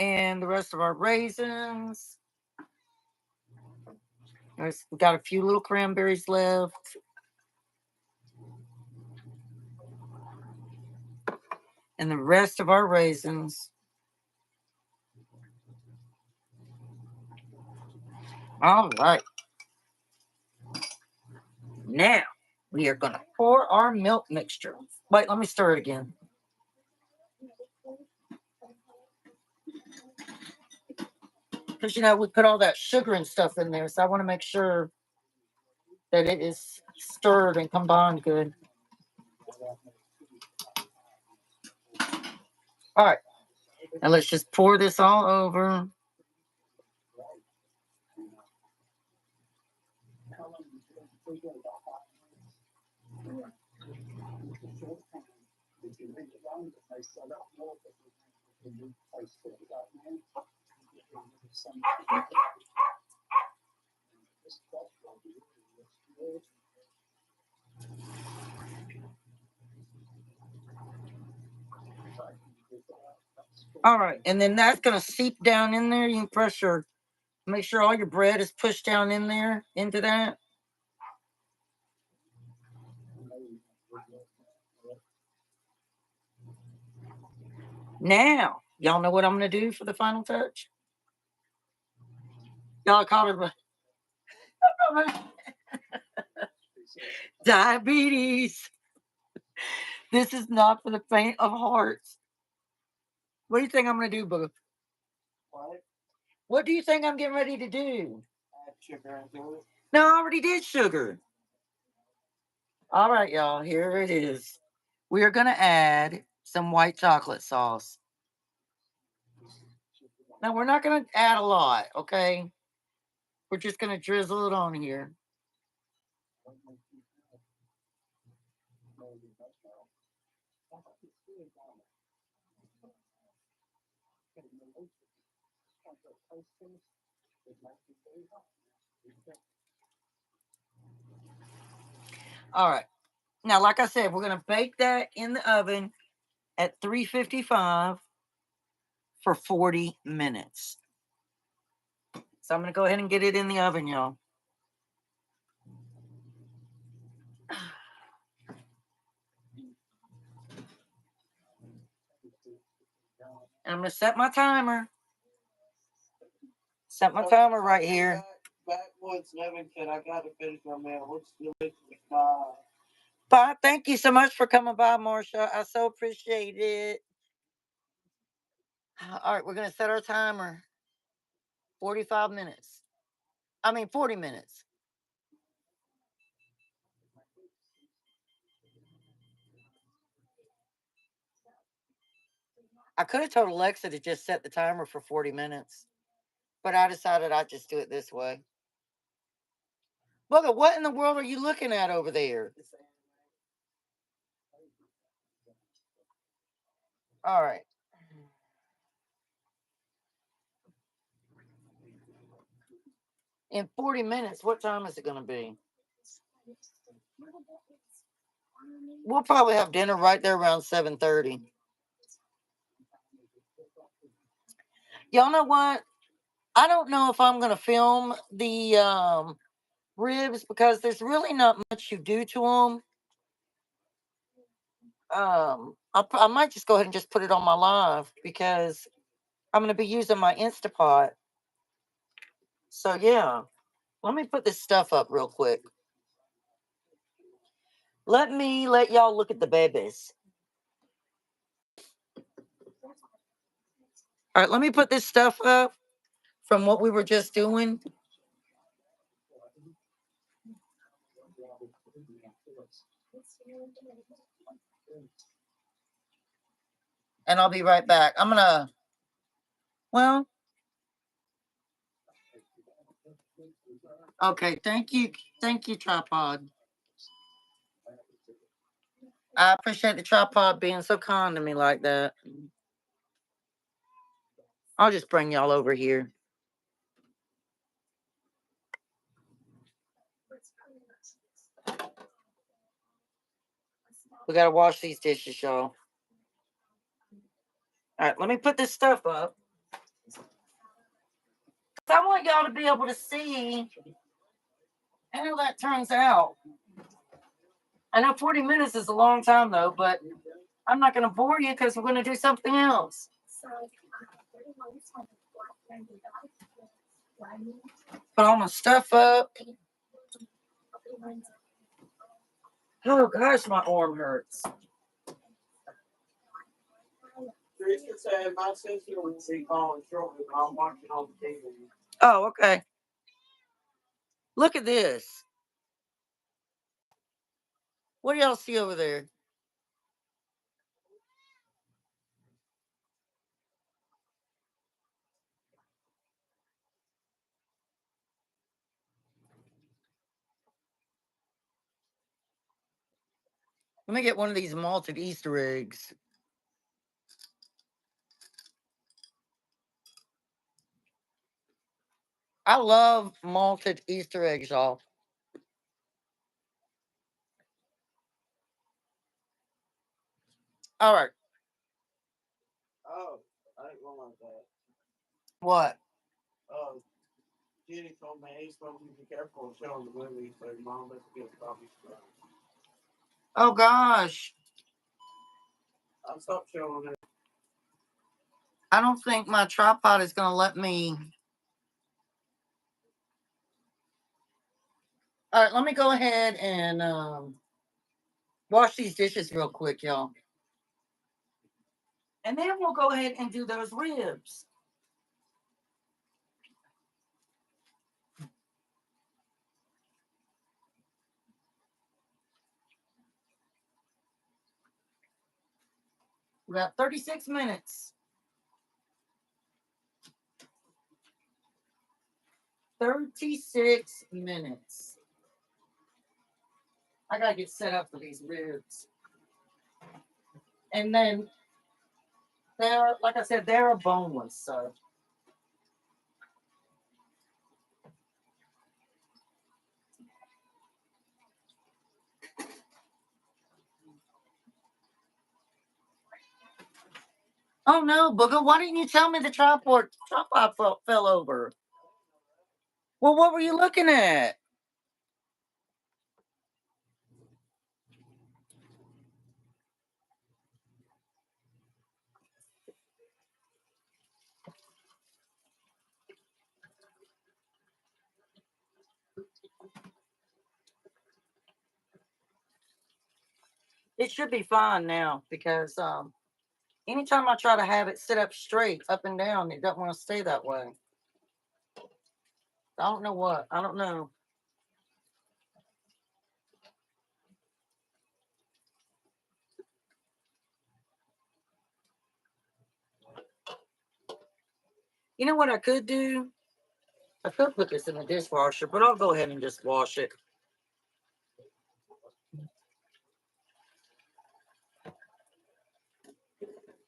And the rest of our raisins. We've got a few little cranberries left. And the rest of our raisins. All right. Now we are going to pour our milk mixture. Wait, let me stir it again. Because, you know, we put all that sugar and stuff in there. So I want to make sure that it is stirred and combined good. All right. Now let's just pour this all over. All right, and then that's gonna seep down in there. You can pressure, make sure all your bread is pushed down in there into that. Now, y'all know what I'm gonna do for the final touch? Y'all call it diabetes. This is not for the faint of heart. What do you think I'm gonna do, Boo? What? What do you think I'm getting ready to do? Add sugar into it. No, I already did sugar. All right, y'all, here it is. We are gonna add some white chocolate sauce. Now, we're not gonna add a lot, okay? We're just gonna drizzle it on here. All right. Now, like I said, we're going to bake that in the oven at 355 for 40 minutes. So I'm going to go ahead and get it in the oven, y'all. And I'm going to set my timer. Set my timer right here. Backwoods Nevington, I got to finish my meal. What's the Bye. Thank you so much for coming by, Marsha. I so appreciate it. All right, we're going to set our timer. 45 minutes. 40 minutes. I could have told Alexa to just set the timer for 40 minutes, but I decided I'd just do it this way. Booger, what in the world are you looking at over there? All right. In 40 minutes, what time is it going to be? We'll probably have dinner right there around 7:30. Y'all know what? I don't know if I'm going to film the ribs because there's really not much you do to them. I might just go ahead and just put it on my live because I'm going to be using my Instapot. So, yeah. Let me put this stuff up real quick. Let y'all look at the babies. All right, let me put this stuff up from what we were just doing. And I'll be right back. Okay, thank you. Thank you, tripod. I appreciate the tripod being so kind to me like that. I'll just bring y'all over here. We got to wash these dishes, y'all. All right, let me put this stuff up. I want y'all to be able to see how that turns out. I know 40 minutes is a long time, though, but I'm not going to bore you because we're going to do something else. Put all my stuff up. Oh, gosh, my arm hurts. Teresa said my sister would be calling shortly, but I'm watching on the TV. Oh, okay. Look at this. What do y'all see over there? Let me get one of these malted Easter eggs. I love malted Easter eggs, y'all. All right. Oh, I didn't realize that. What? Oh, Jenny told me he's supposed to be careful of showing the movie, so Mom, let's get a copy. Oh, gosh. I stopped showing it. I don't think my tripod is going to let me. All right, let me go ahead and wash these dishes real quick, y'all. And then we'll go ahead and do those ribs. We got 36 minutes. 36 minutes. I gotta get set up for these ribs. And then they're, like I said, they're a boneless, so. Oh no, Booger, why didn't you tell me the tripod fell over? Well, what were you looking at? It should be fine now because anytime I try to have it sit up straight, up and down, it doesn't want to stay that way. I don't know what. I don't know. You know what I could do? I could put this in the dishwasher, but I'll go ahead and just wash it.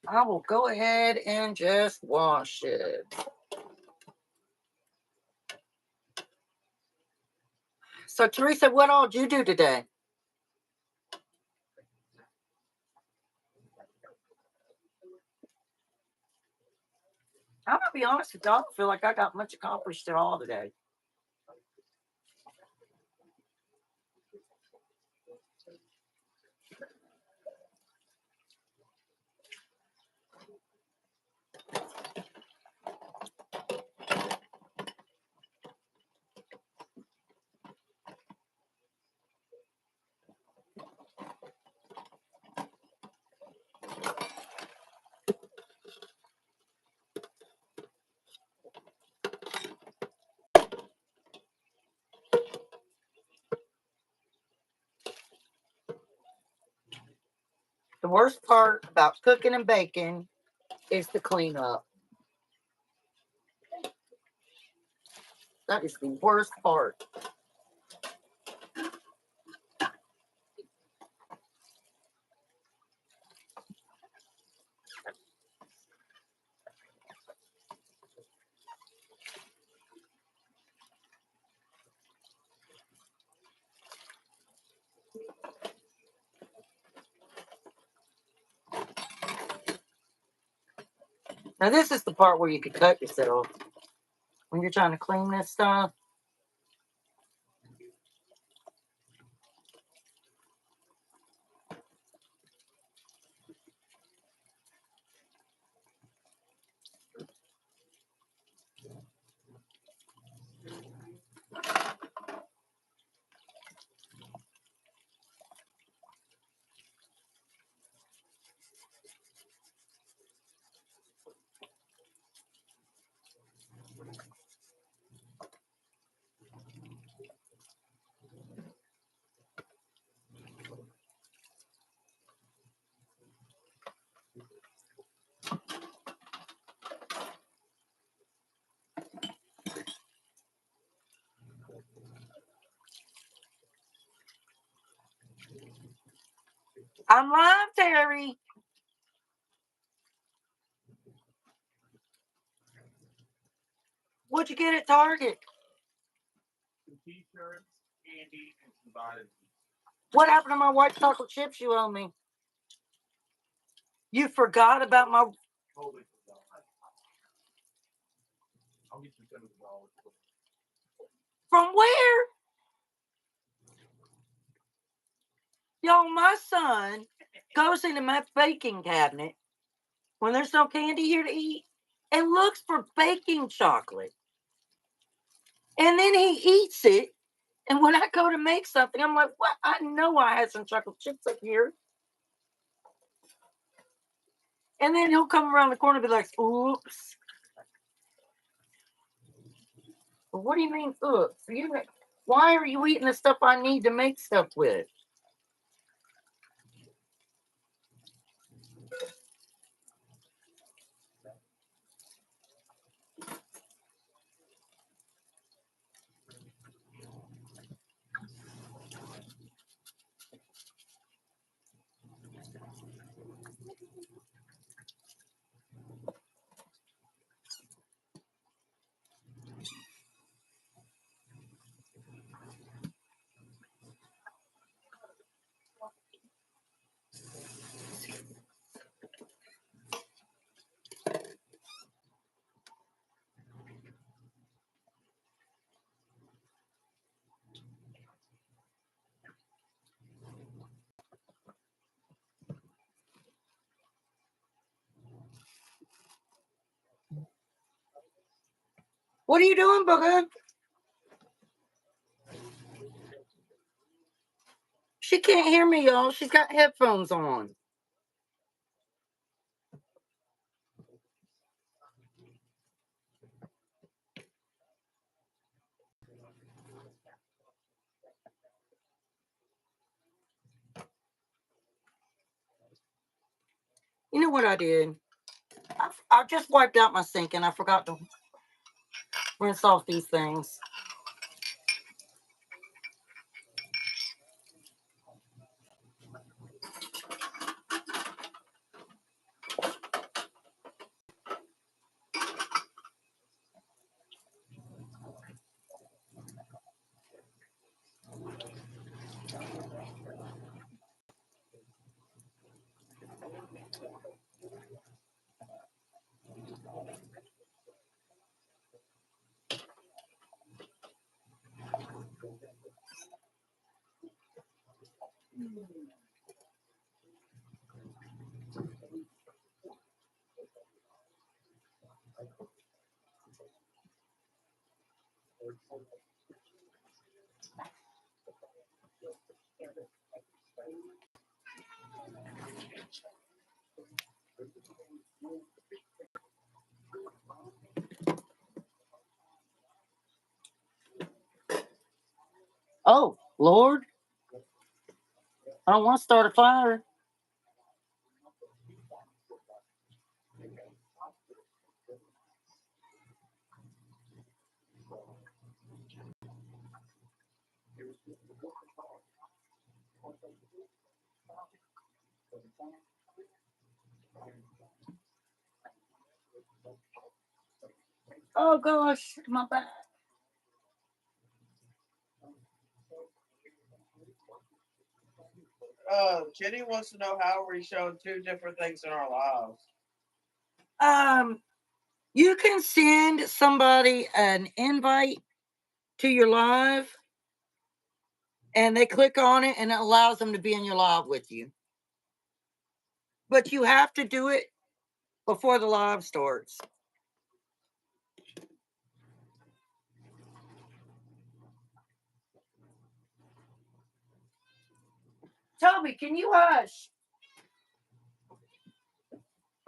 I will go ahead and just wash it. So, Teresa, what all did you do today? I'm gonna be honest with you, I don't feel like I got much accomplished at all today. The worst part about cooking and baking is the cleanup. That is the worst part. Now, this is the part where you could cut yourself when you're trying to clean this stuff. I'm live, Terry. What'd you get at Target? Some t-shirts, candy, and some vitamins. What happened to my white chocolate chips you owe me? You forgot about my. Totally forgot. I'll get you $7. From where? Y'all, my son goes into my baking cabinet when there's no candy here to eat and looks for baking chocolate. And then he eats it. And when I go to make something, I'm like, what? I know I had some chocolate chips up here. And then he'll come around the corner and be like, oops. Well, what do you mean, oops? Why are you eating the stuff I need to make stuff with? What are you doing, Booger? She can't hear me, y'all. She's got headphones on. You know what I did? I just wiped out my sink and I forgot to rinse off these things. Oh, Lord. I don't want to start a fire. Oh, gosh. My back. Jenny wants to know how we showed two different things in our lives. You can send somebody an invite to your live and they click on it and it allows them to be in your live with you. But you have to do it before the live starts. Toby, can you hush?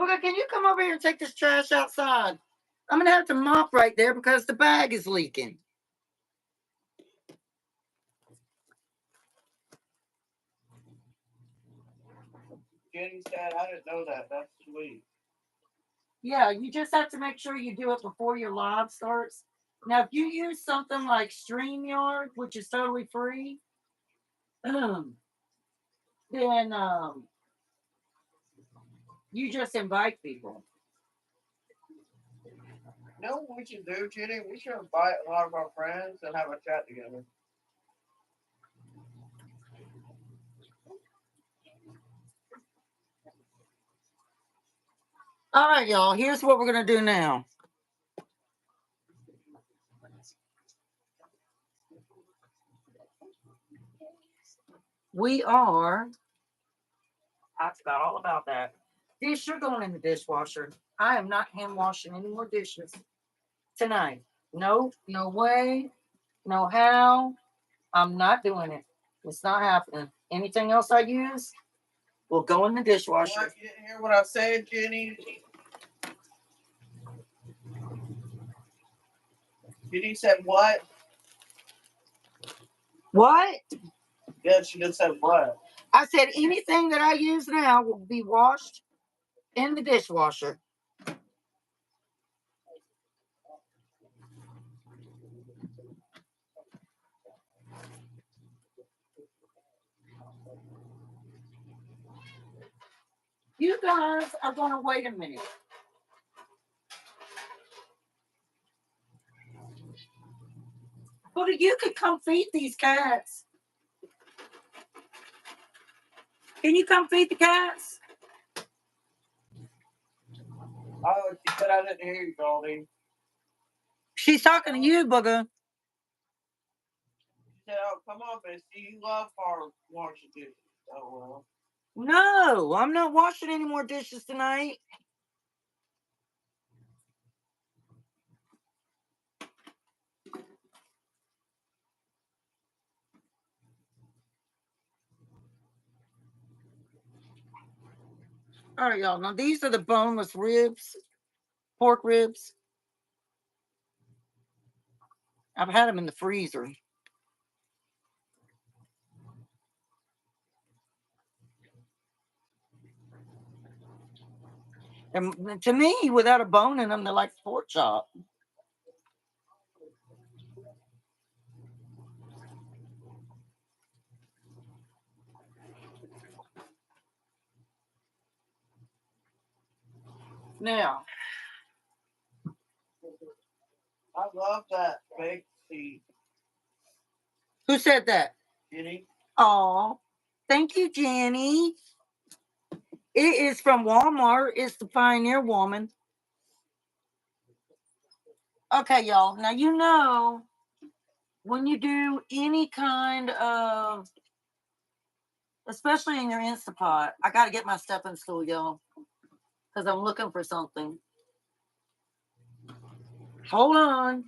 Okay, can you come over here and take this trash outside? I'm gonna have to mop right there because the bag is leaking. Jenny said, I didn't know that. That's sweet. Yeah, you just have to make sure you do it before your live starts. Now, if you use something like StreamYard, which is totally free, then you just invite people. You know what we should do, Jenny? We should invite a lot of our friends and have a chat together. All right, y'all. Here's what we're gonna do now. We are. I forgot all about that. Dish are going in the dishwasher. I am not hand washing any more dishes tonight. No, no way, no how. I'm not doing it. It's not happening. Anything else I use will go in the dishwasher. What? You didn't hear what I said, Jenny? Jenny said what? What? Yeah, she just said what? I said anything that I use now will be washed in the dishwasher. You guys are going to wait a minute. But you could come feed these cats. Can you come feed the cats? Oh, she said I didn't hear you, Goldie. She's talking to you, booger. She said, oh, come on, Misty. You love our washing dishes. Oh, well. No, I'm not washing any more dishes tonight. All right, y'all. Now, these are the boneless ribs, pork ribs. I've had them in the freezer. And to me, without a bone in them, they're like pork chop. Now, I love that baked seed, who said that? Jenny. Oh, thank you, Jenny. It is from Walmart. It's the Pioneer Woman. Okay, y'all. Now, you know, when you do any kind of, especially in your Instapot, I got to get my stepping stool, y'all, because I'm looking for something. Hold on.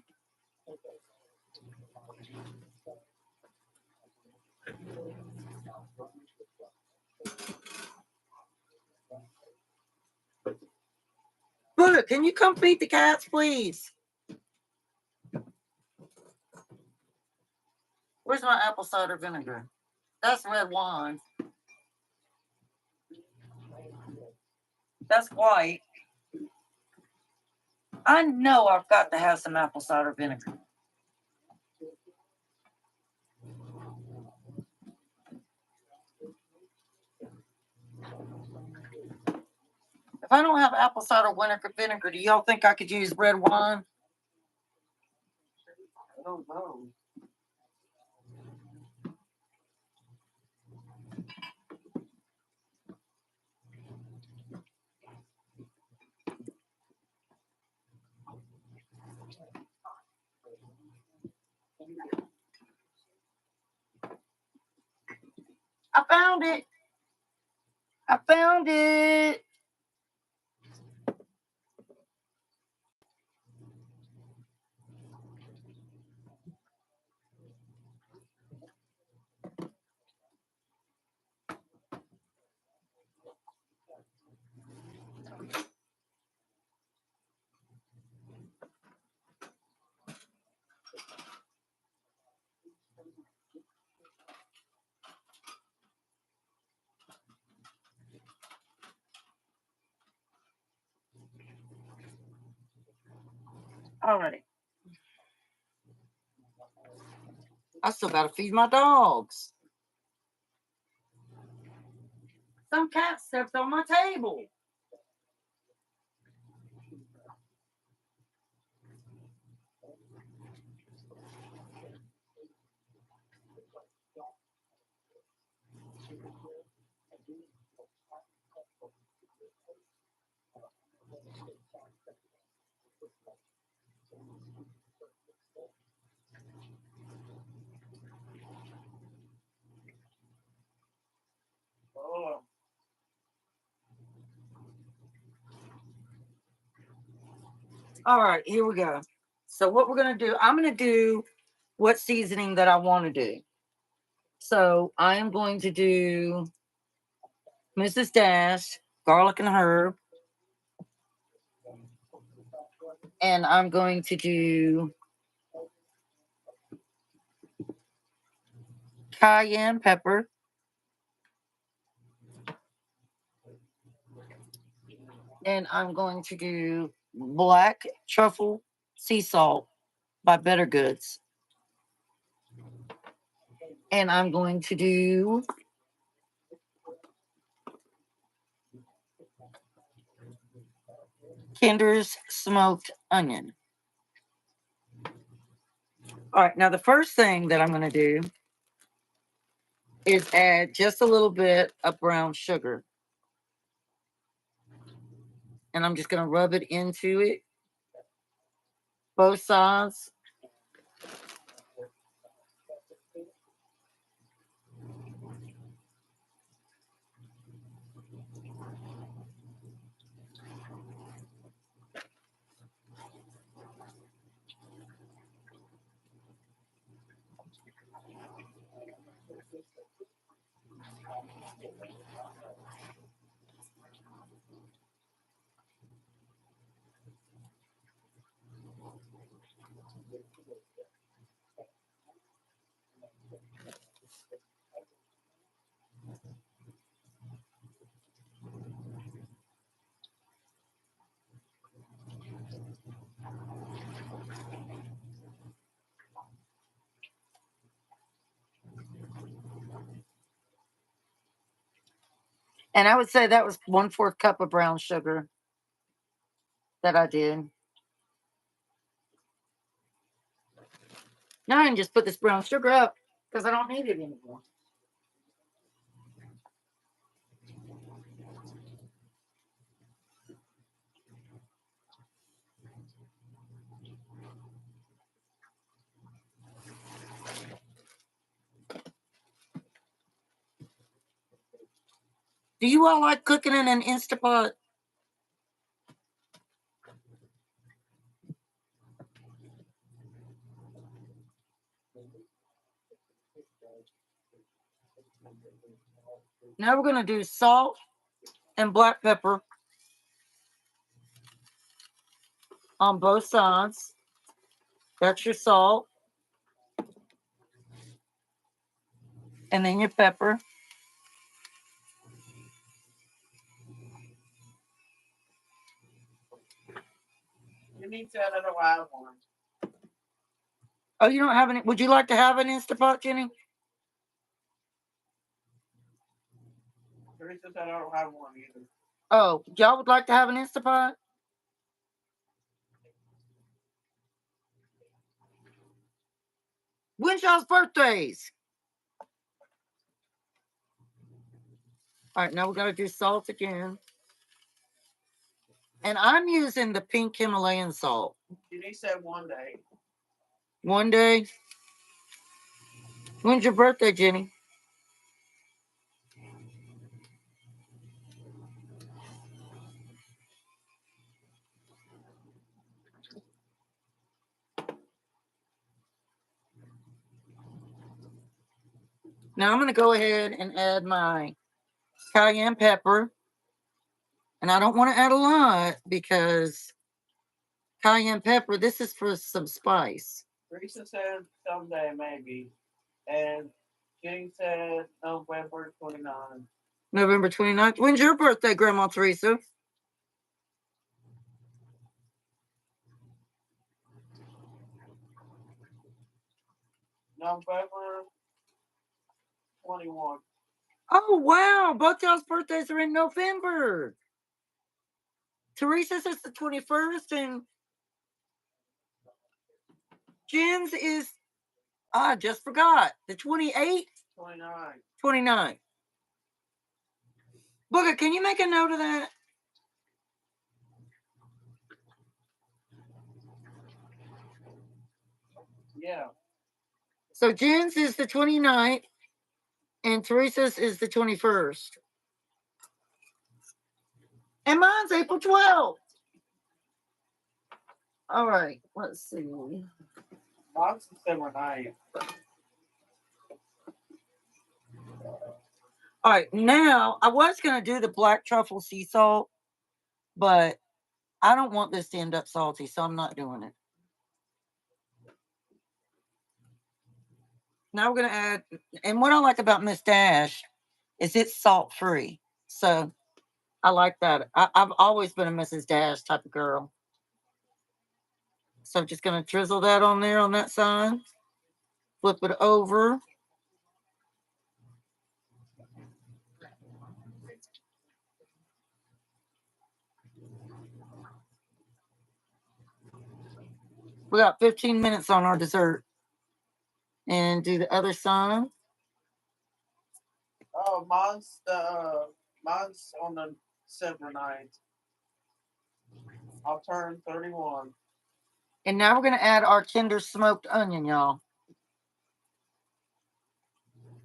Buddha, can you come feed the cats, please? Where's my apple cider vinegar? That's red wine. That's white. I know I've got to have some apple cider vinegar. If I don't have apple cider vinegar, do y'all think I could use red wine? I don't know. I found it. I found it. Alrighty. I still gotta feed my dogs. Some cat stepped on my table. Oh, All right, here we go. So what we're gonna do, I'm gonna do what seasoning that I want to do. So I am going to do Mrs. Dash, garlic and herb, and I'm going to do cayenne pepper, and I'm going to do black truffle sea salt by Better Goods, and I'm going to do Kinder's smoked onion. All right, now the first thing that I'm going to do is add just a little bit of brown sugar. And I'm just going to rub it into it, both sides. And I would say that was 1/4 cup of brown sugar that I did. Now I can just put this brown sugar up because I don't need it anymore. Do you all like cooking in an Instapot? Now we're going to do salt and black pepper on both sides. That's your salt. And then your pepper. you need to add a wild one. Oh, you don't have any? Would you like to have an Instapot, Jenny? Teresa said I don't have one either. Oh, y'all would like to have an Instapot? When's y'all's birthdays? All right, now we got to do salt again. And I'm using the pink Himalayan salt. Denise said one day. One day. When's your birthday, Jenny? Now I'm going to go ahead and add my cayenne pepper. And I don't want to add a lot because cayenne pepper, this is for some spice. Teresa said someday maybe. And Jenny said November 29. November 29th. When's your birthday, Grandma Teresa? November 21. Oh, wow. Both y'all's birthdays are in November. Teresa's is the 21st, and Jen's is, I just forgot, the 28th? 29. 29th. Booker, can you make a note of that? Yeah. So Jen's is the 29th, and Teresa's is the 21st. And mine's April 12th. All right, let's see. Mine's December 9th. All right, now I was going to do the black truffle sea salt, but I don't want this to end up salty, so I'm not doing it. Now we're going to add, and what I like about Miss Dash is it's salt free. So I like that. I've always been a Mrs. Dash type of girl. So I'm just going to drizzle that on there on that side. Flip it over. We got 15 minutes on our dessert. And do the other side. Oh, mine's on the December 9th. I'll turn 31. And now we're going to add our tender smoked onion, y'all.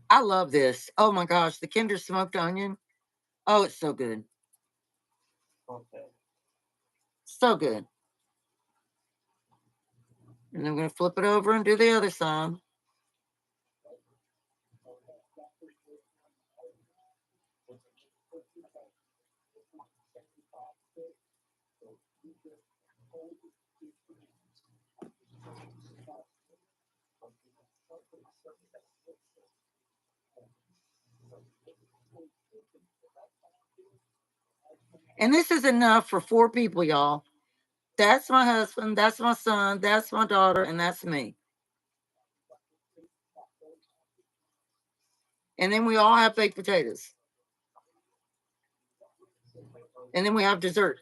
I love this. Oh my gosh, the tender smoked onion. Oh, it's so good. Okay. So good. And then we're going to flip it over and do the other side. And this is enough for 4 people, y'all. That's my husband, that's my son, that's my daughter, and that's me. And then we all have baked potatoes. And then we have dessert.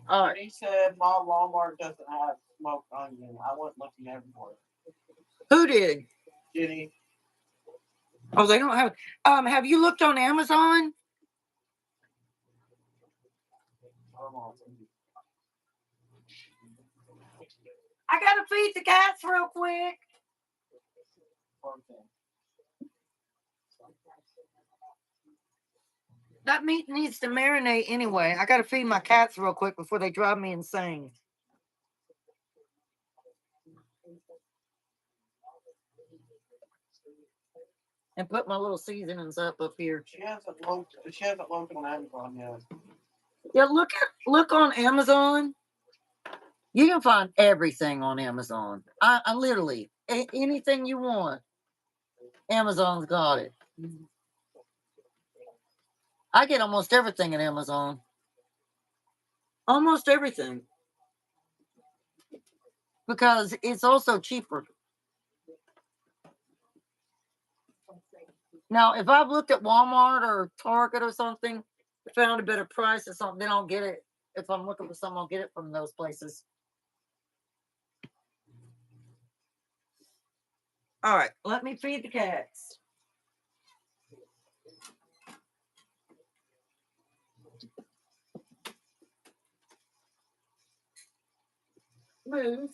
All right. He said my Walmart doesn't have smoked onion. I went looking everywhere. Who did? Jenny. Oh, they don't have. Have you looked on Amazon? I gotta feed the cats real quick. Okay. That meat needs to marinate anyway. I gotta feed my cats real quick before they drive me insane. And put my little seasonings up here. She hasn't looked on Amazon yet. Yeah, look on Amazon. You can find everything on Amazon. I literally anything you want. Amazon's got it. I get almost everything at Amazon. Almost everything. Because it's also cheaper. Now, if I've looked at Walmart or Target or something, found a better price or something, then I'll get it. If I'm looking for something, I'll get it from those places. All right, let me feed the cats. Move.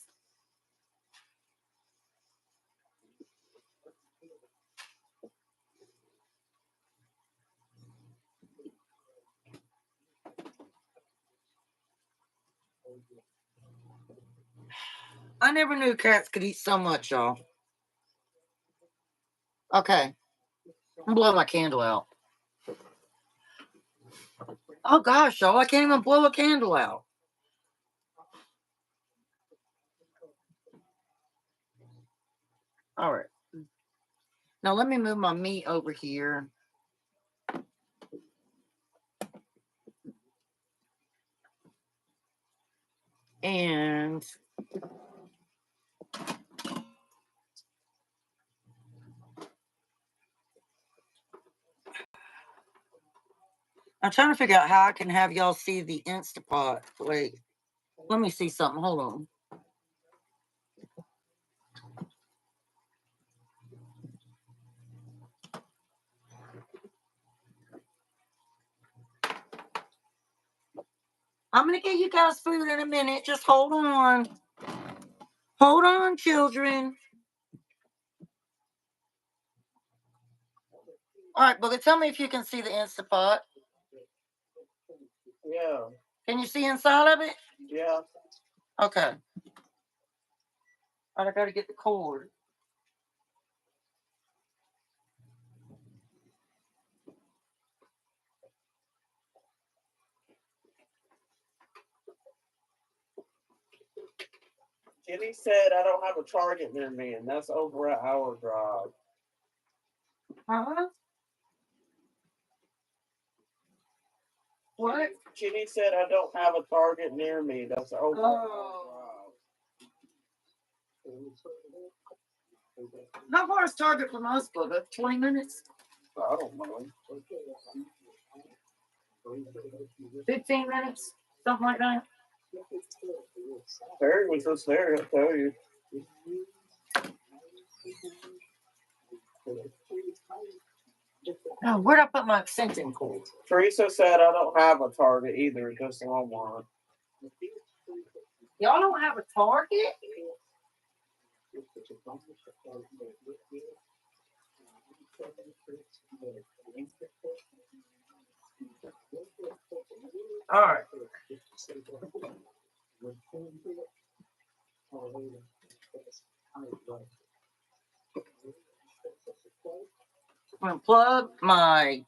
I never knew cats could eat so much, y'all. Okay. I'm blowing my candle out. Oh gosh, y'all, I can't even blow a candle out. All right. Now let me move my meat over here. And I'm trying to figure out how I can have y'all see the Instapot. Wait, let me see something. Hold on. I'm going to get you guys food in a minute. Just hold on. Hold on, children. All right, Booger, tell me if you can see the Instapot. Yeah. Can you see inside of it? Yeah. Okay. All right, I got to get the cord. Jenny said I don't have a Target near me, and that's over an hour drive. Huh? What? Jenny said I don't have a Target near me. That's over an hour drive. How far is Target from us, Booger? 20 minutes? I don't know. 15 minutes? Something like that? Terry was just there, I'll tell you. Oh, where'd I put my extension cord? Teresa said I don't have a Target either, just Walmart. Y'all don't have a Target? All right. I'm going to plug my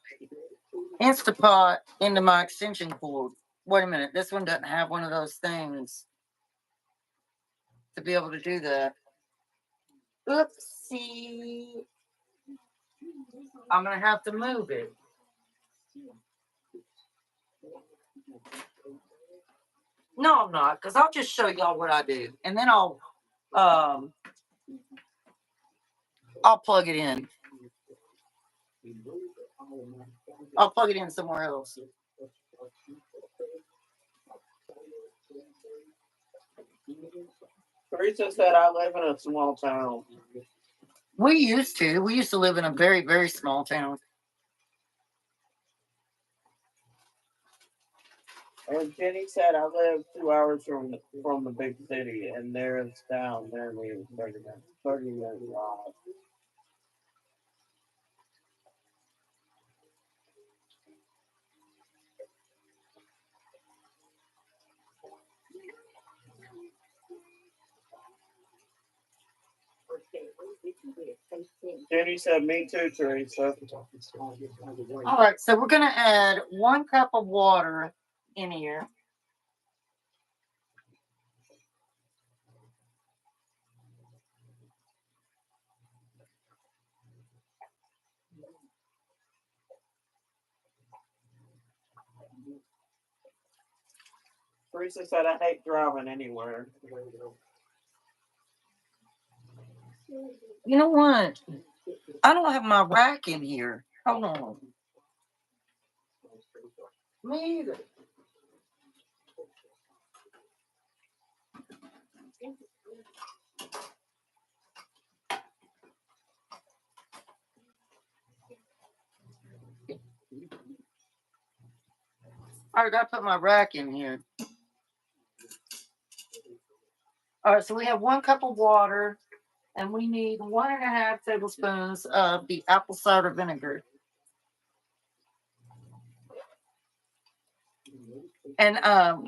Instapot into my extension cord. Wait a minute. This one doesn't have one of those things to be able to do that. Oopsie. I'm going to have to move it. No, I'm not, because I'll just show y'all what I do. And then I'll plug it in. I'll plug it in somewhere else. Teresa said I live in a small town. We used to live in a very, very small town. And Jenny said I live 2 hours from the big city, and there's down there we 30 minutes. 30 minutes drive. Jenny said, me too, Teresa. All right, so we're going to add 1 cup of water in here. Teresa said I hate driving anywhere. You know what? I don't have my rack in here. Hold on. Me either. I got to put my rack in here. All right, so we have 1 cup of water, and we need 1.5 tablespoons of the apple cider vinegar. And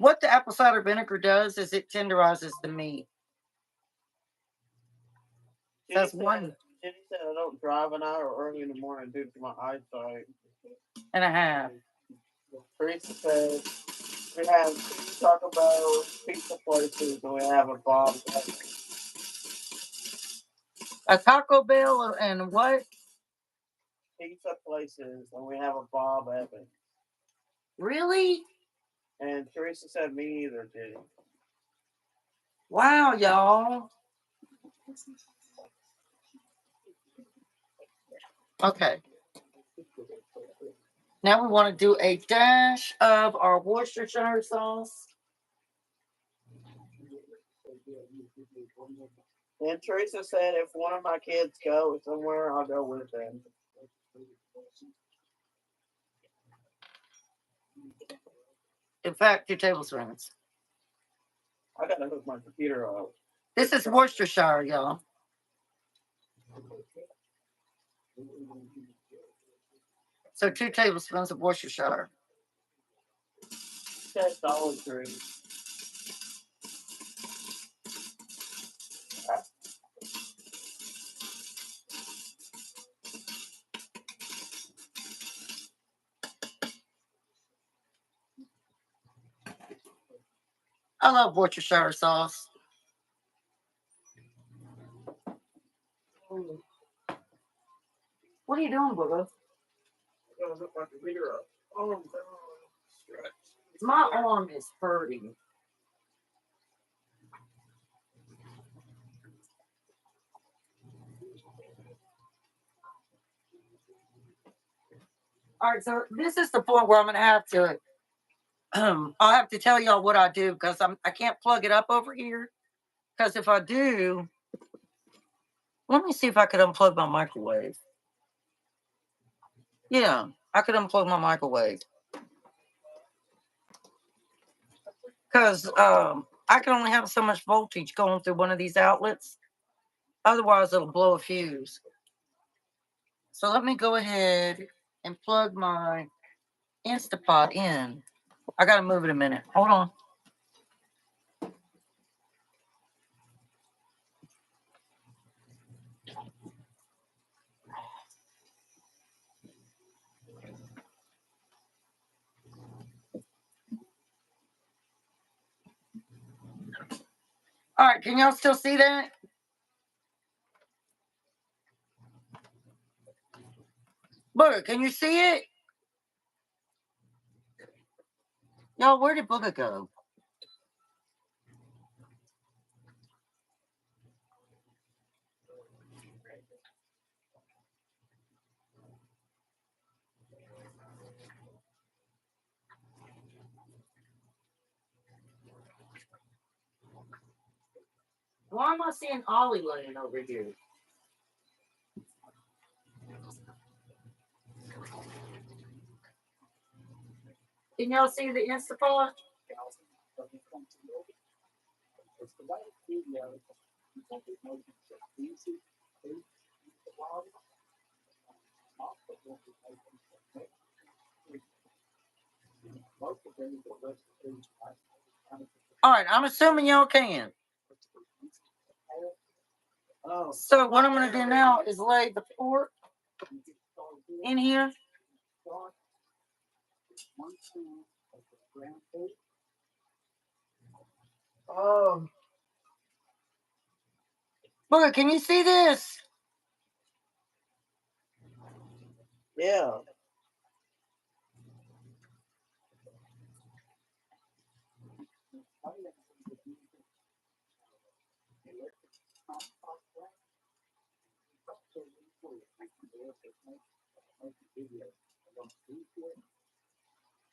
what the apple cider vinegar does is it tenderizes the meat. That's one. Jenny said I don't drive an hour early in the morning due to my eyesight. 1.5. Teresa said we have 2 Taco Bell pizza places, and we have a Bob. A Taco Bell and what? Pizza places, and we have a Bob Evans. Really? And Teresa said me either, Jenny. Wow, y'all. Okay. Now we want to do a dash of our Worcestershire sauce. And Teresa said if one of my kids go somewhere, I'll go with them. In fact, 2 tablespoons. I gotta hook my computer up. This is Worcestershire, y'all. So 2 tablespoons of Worcestershire. That's Dollar Tree. I love Worcestershire sauce. What are you doing, Bubba? I gotta hook my computer up. Oh no. Stretch. My arm is hurting. All right, so this is the point where I'm gonna have to. I'll have to tell y'all what I do because I can't plug it up over here. Because if I do, let me see if I could unplug my microwave. Yeah, I could unplug my microwave. Because I can only have so much voltage going through one of these outlets. Otherwise, it'll blow a fuse. So let me go ahead and plug my Instapot in. I gotta move it a minute. Hold on. All right, can y'all still see that? Booger, can you see it? Y'all, where did Booger go? Why am I seeing Ollie laying over here? Can y'all see the Instapot? All right, I'm assuming y'all can. So what I'm gonna do now is lay the pork in here. Oh, Booger, can you see this? yeah.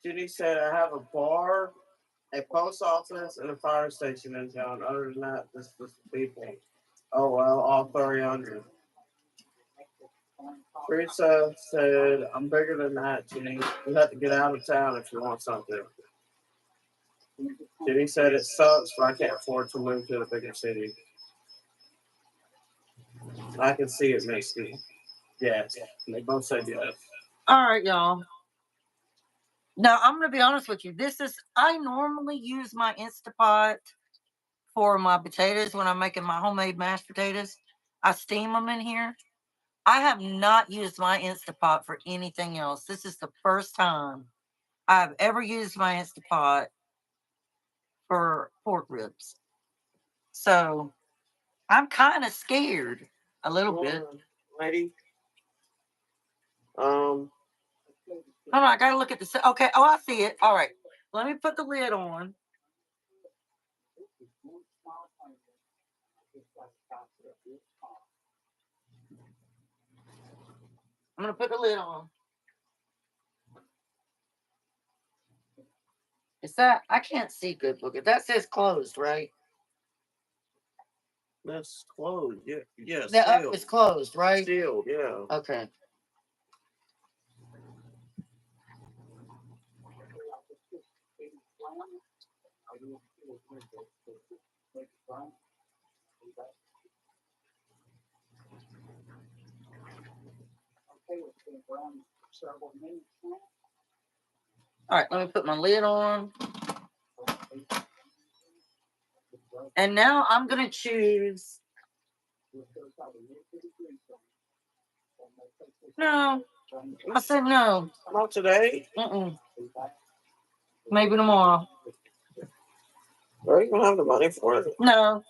Judy said I have a bar, a post office, and a fire station in town. Other than that, this is the people. Oh well, all 300. Teresa said, I'm bigger than that, Jenny. You have to get out of town if you want something. Jenny said it sucks, but I can't afford to move to the bigger city. I can see it, Misty. Yes. They both said yes. All right, y'all. Now I'm gonna be honest with you. I normally use my Instapot for my potatoes when I'm making my homemade mashed potatoes. I steam them in here. I have not used my Instapot for anything else. This is the first time I've ever used my Instapot for pork ribs. So I'm kind of scared a little bit. Lady. Hold on, I gotta look at the. Okay, oh, I see it. All right, let me put the lid on. I'm gonna put the lid on. Is that, I can't see good, look at that, says closed, right? That's closed. Yeah, yeah. The up Sealed. is closed, right? Sealed. Yeah. Okay. All right, let me put my lid on. And now I'm gonna choose. No, I said no. Not today. Maybe tomorrow. Are you gonna have the money for it? No,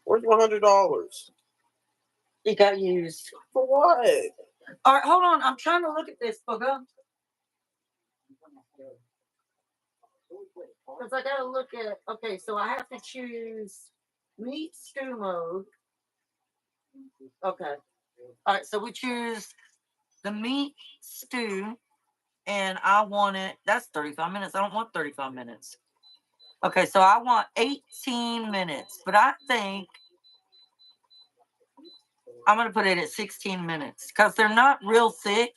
Where's $100? it got used. For what? All right, hold on. I'm trying to look at this, booger. Because I gotta look at. Okay, so I have to choose meat stew mode. Okay. All right, so we choose the meat stew, and I want it. That's 35 minutes. I don't want 35 minutes. Okay, so I want 18 minutes, but I think I'm gonna put it at 16 minutes because they're not real thick,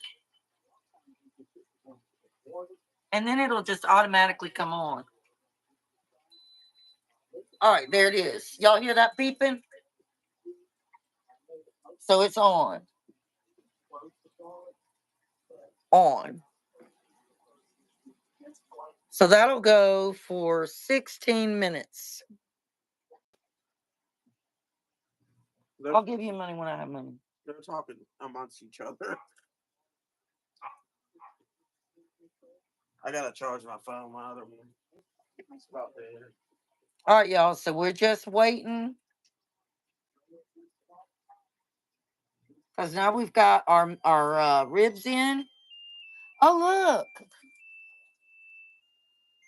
and then it'll just automatically come on. All right, there it is. Y'all hear that beeping? So it's on. On. So that'll go for 16 minutes. I'll give you money when I have money. They're talking amongst each other. I gotta charge my phone, my other one. It's about there. All right, y'all. So we're just waiting. Because now we've got our ribs in. Oh, look.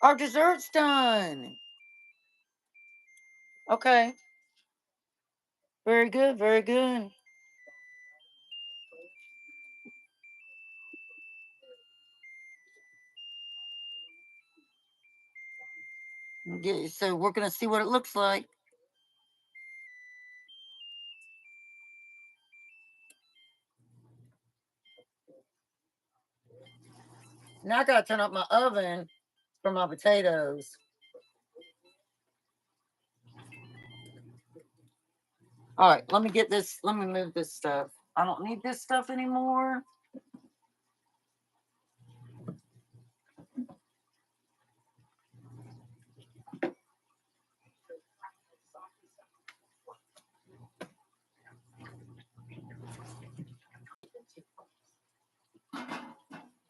Our dessert's done. Okay. Very good. Very good. Okay, so we're going to see what it looks like. Now I got to turn up my oven for my potatoes. All right, let me get this. Let me move this stuff. I don't need this stuff anymore.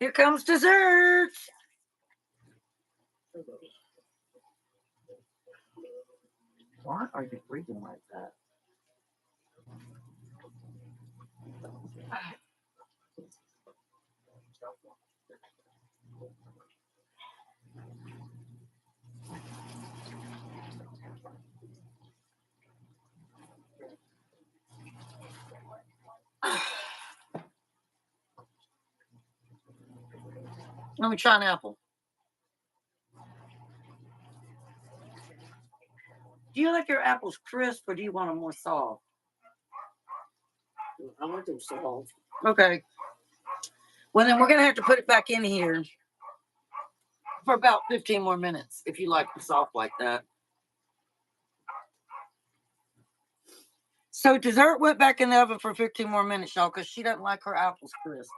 Here comes dessert. Why are you breathing like that? Let me try an apple. Do you like your apples crisp or do you want them more soft? I want them soft. Okay. Well, then we're going to have to put it back in here for about 15 more minutes if you like them soft like that. So dessert went back in the oven for 15 more minutes, y'all, because she doesn't like her apples crisp.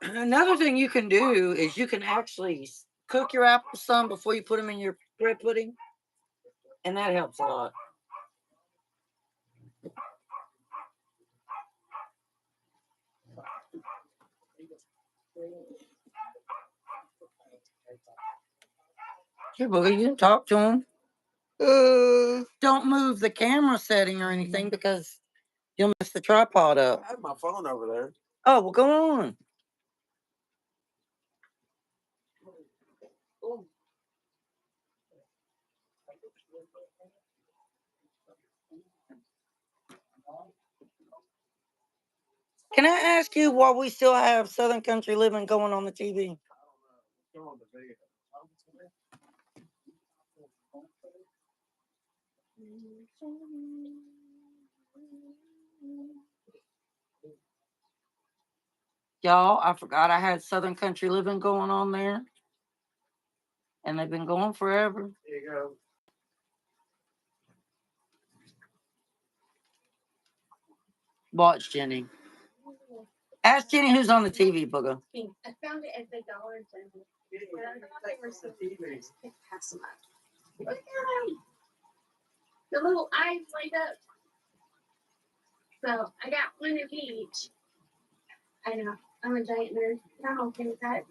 Another thing you can do is you can actually cook your apples some before you put them in your bread pudding, and that helps a lot. Here, Boogie, you can talk to him. Don't move the camera setting or anything because you'll mess the tripod up. I have my phone over there. Oh, well, go on. Can I ask you why we still have Southern Country Living going on the TV? Y'all, I forgot I had Southern Country Living going on there. And they've been going forever. There you go. Watch, Jenny. Ask Jenny who's on the TV, Booger. I found it at the Dollar General. And I thought they were so cute. I just couldn't pass them up. Look at them. The little eyes light up. So I got one of each. I know. I'm a giant nerd. I'm okay with that.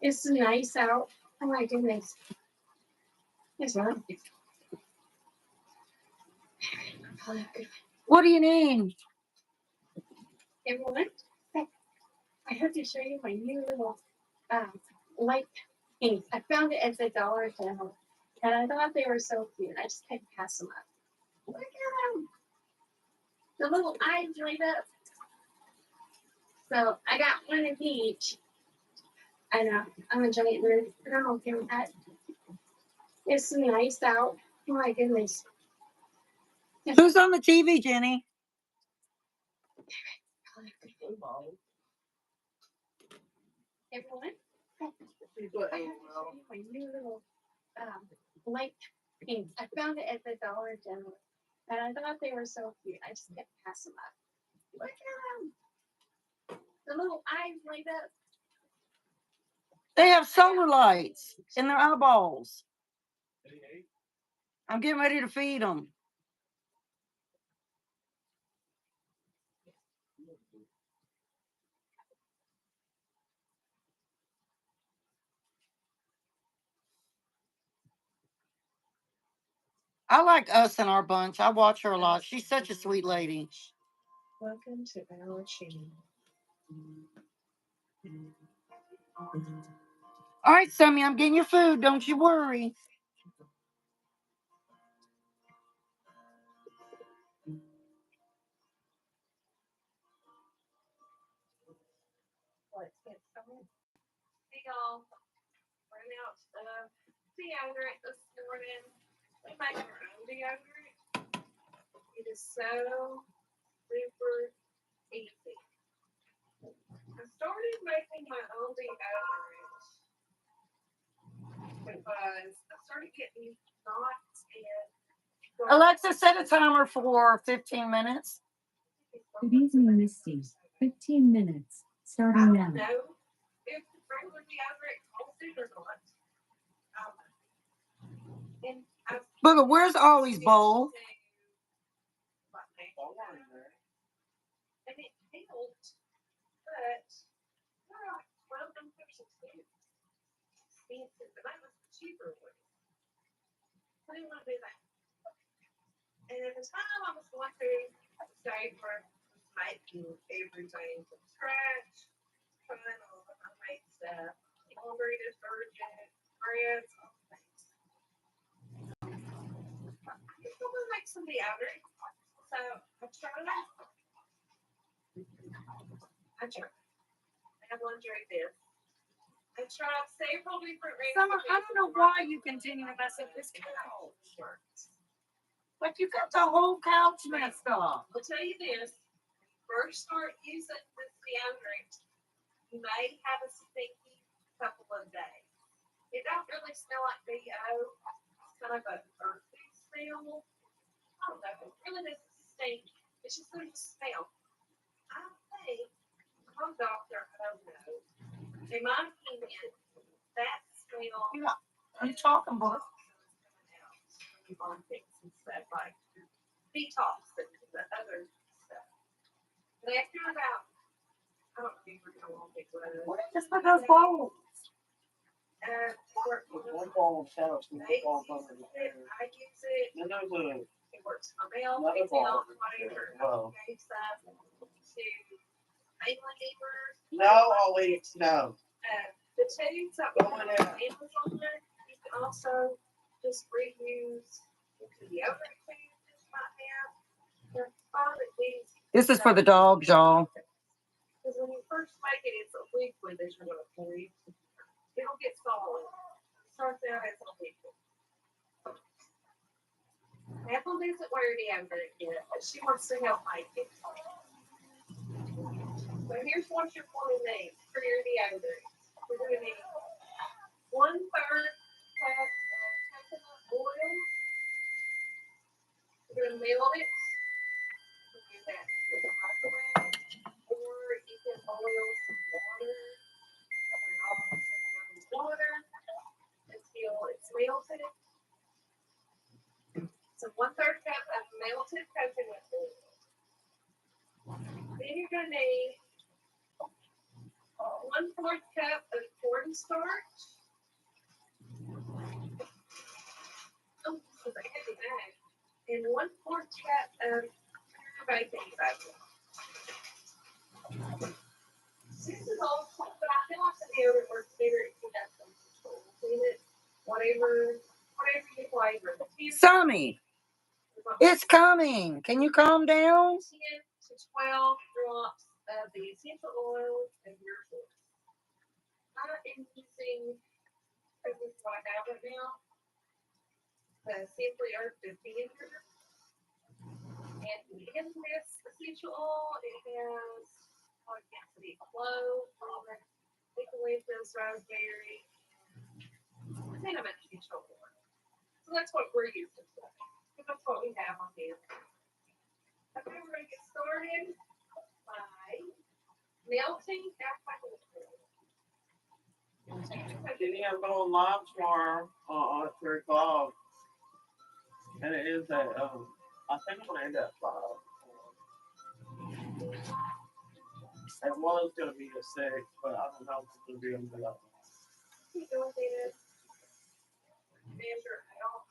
It's nice out. Oh my goodness. It's not. What do you need? Everyone, I have to show you my new little light things. I found it at the Dollar General. And I thought they were so cute. I just couldn't pass them up. Look at them. The little eyes light up. So I got one of each. I know. I'm a giant nerd, but I'm okay with that. It's nice out. Oh my goodness. Who's on the TV, Jenny? Everyone, I have to show you my new little light pink. I found it at the Dollar General. And I thought they were so cute. I just couldn't pass them up. Look at them. The little eyes light up. They have solar lights in their eyeballs. I'm getting ready to feed them. I like Us in our bunch. I watch her a lot. She's such a sweet lady. Welcome to our channel. All right, Sammy, I'm getting your food. Don't you worry. Let's get started. Hey y'all, we're out deodorant this morning. We make our own deodorant. It is so super easy. I started making my own deodorant because I started getting knots and Alexa, set a timer for 15 minutes. Good evening, Misty. 15 minutes. Starting now. I don't know if regular deodorant calls it or not. And I Booger, where's Ollie's bowl? and it helped, but they're like 12 dollars expensive, but that was the cheaper one. I didn't want to do that. And at the time I was going through the stage where I was making everything from scratch, trying all the homemade stuff, laundry detergent, breads, all things. I just want to make some deodorant. So I tried. I have laundry this. I tried several different recipes. Summer, I don't know why you continue to mess up this couch. Like you got the whole couch messed up. I'll tell you this. First start using this deodorant, you may have a stinky couple of days. It don't really smell like BO. It's kind of an earthy smell. I don't know. It really doesn't stink. It's just there's a smell. I think, I'm a doctor, I don't know. In my opinion, that smell. I'm talking about. On things and stuff like detox and the other stuff. But after about, I don't remember how long it was. Just put those bowls. I use it. It works for my mouth, it's out, whatever. Okay, stuff to mainly neighbors. No, I'll eat snow. The tubes that we have on Amazon, you can also just reuse into the other tubes just might have. They're fine at these This is for the dogs, y'all. Because when you first make it, it's a liquid that you're going to pour in. It'll get solid. It starts out as a liquid. Apple doesn't wear deodorant yet, but she wants to help make it. So here's what you're going to need for your deodorant. You're going to need 1/3 cup of coconut oil. You're going to melt it. You can do that in the microwave, or you can boil some water. Turn it off, turn it down in water until it's melted. So 1/3 cup of melted coconut oil. Then you're going to need 1/4 cup of cornstarch. Oh, this is a heavy bag. And 1/4 cup of baking soda. This is all, but I feel like the deodorant works better if you have some control in it. Whatever you flavor. Sammy, it's coming. Can you calm down? 10 to 12 drops of the essential oil of your choice. I am using, this is what I have right now, the Simply Earth Defender. And in this essential oil, it has, I can't see, clove, almond, eucalyptus, rosemary, cinnamon essential oil. So that's what we're using today. So that's what we have on here. Okay, we're going to get started by melting our coconut oil. Jenny, I'm going live tomorrow at 3 o'clock. And it is at, I think I'm going to end at 5. It was going to be at 6, but I don't know if it's going to be able to do that. Keep doing this. Measure out.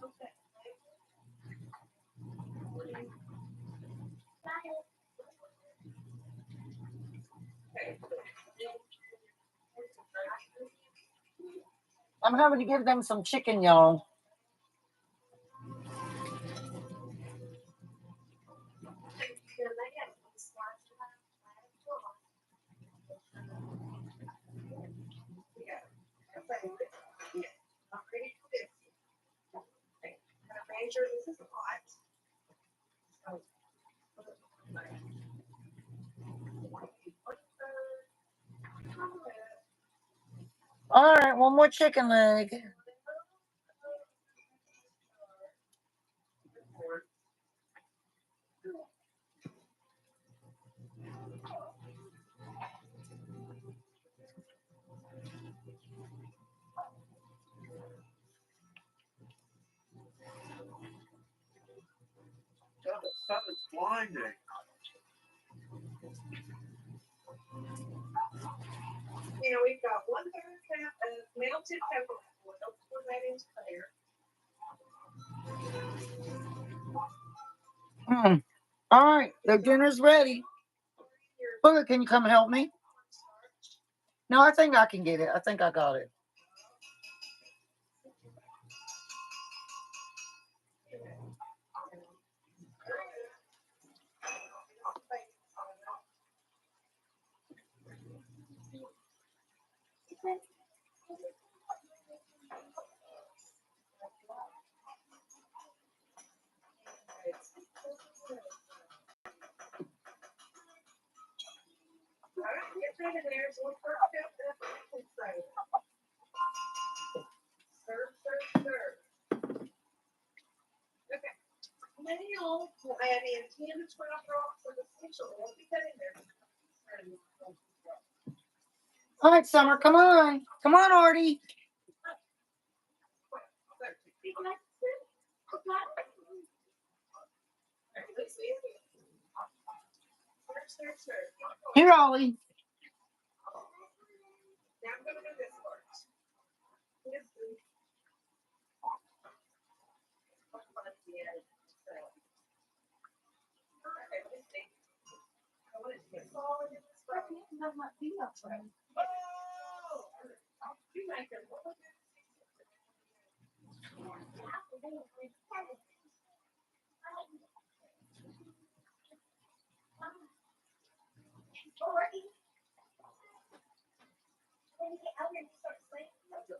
Okay. I'm having to give them some chicken, y'all. This is hot. All right, one more chicken leg. God, that sun is blinding. Now we've got 1/3 cup of melted coconut oil. Pour that into there. All right, the dinner's ready. Booger, can you come help me? No, I think I can get it. I think I got it. There's 1/4 cup of baking soda. Stir. Okay. Now we'll add in 10 to 12 drops of essential oil. Put that in there. All right, Summer, come on. Come on, Artie. Stir. Here, Ollie. Now I'm going to do this part. I want it to get solid in this part. You make it.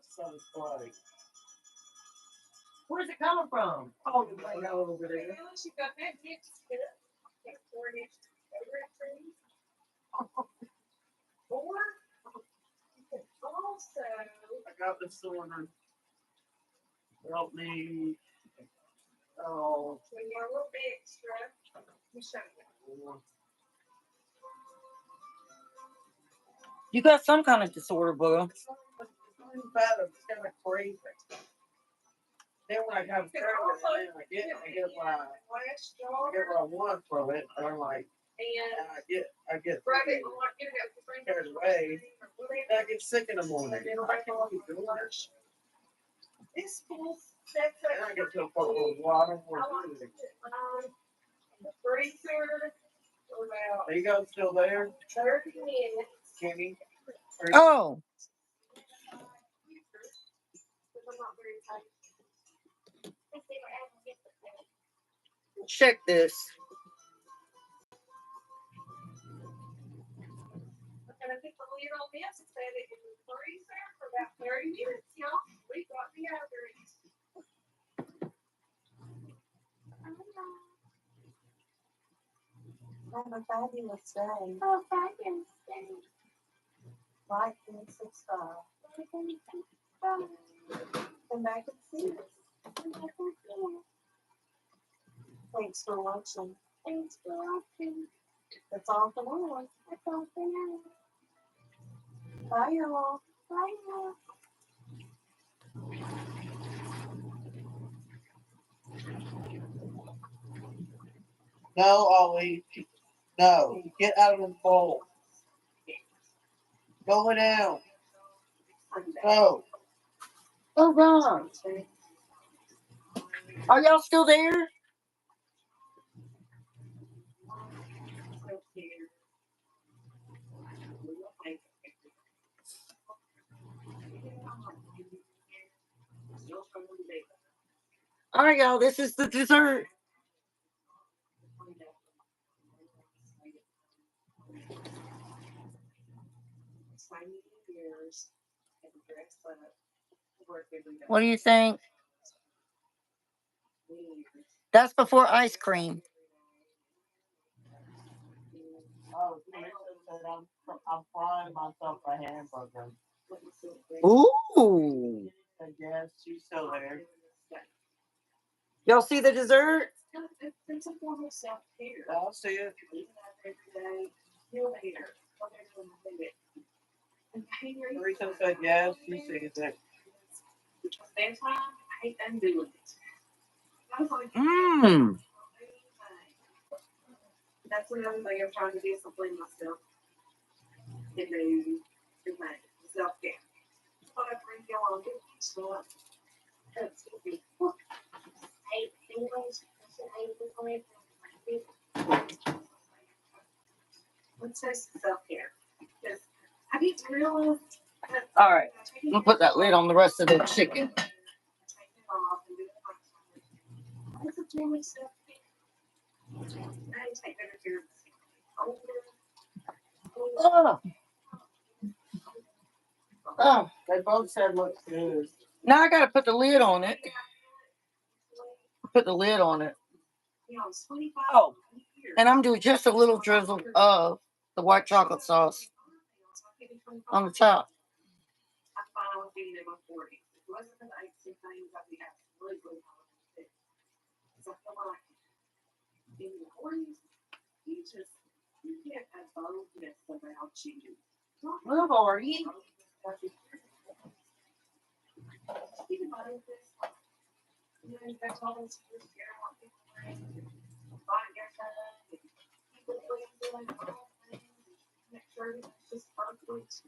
So funny. Where's it coming from? Oh, the way over there. You got that gift. Or you can also, I got the sorter. Help me. Oh. when you're a little bit extra, you show you. You got some kind of disorder, boo. It's better. It's kind of crazy. Then when I have credit, I get what I want from it. And I'm like, And I get rub it on like you have to bring carried away. And I get sick in the morning. I can't keep doing it. this pool sets And I up. get to a point where I don't I want like to to do put it. mine in the freezer for about Are you guys still there, 30 minutes. Kenny? Oh, Because I'm not very tight. check this. And I put the lid on this and set it in the freezer for about 30 minutes, y'all. We got the others. Have a fabulous day. Oh, fabulous day. Like and subscribe. Come back and see us. Thanks for watching. Thanks for watching. That's all for now. That's all for now. Bye, y'all. Bye now. No, Ollie. No. Get out of the bowl. Go down. Go. Oh, God. Are y'all still there? All right, y'all. This is the dessert. What do you think? That's before ice cream. Oh, I'm frying myself a hamburger. Ooh. I guess she's still there. Y'all see the dessert? It's a form of self-care. I'll see it. Every day, feel here. Teresa said yes, she sees it. Same time, I hate undoing it. Mmm. That's another thing I'm trying to discipline myself to do to make self-care. But I bring you on so that's what we hate English. Let's say self-care. Because I need to realize that All right. I'm gonna put that lid on the rest of the chicken. this is really self-care. I need to take better care of Oh, oh. They both said looks good. Now I gotta put the lid on it. Put the lid on it. Oh, and I'm doing just a little drizzle of the white chocolate sauce on the top. I finally being in my 40s. It wasn't that I said things I'd be absolutely positive. Because I feel like in your 40s, you get a boldness about you. Move, Artie. Think about it this way. You know, that's all this is here. I want people to find your time and people doing all things. Make sure it's just perfect.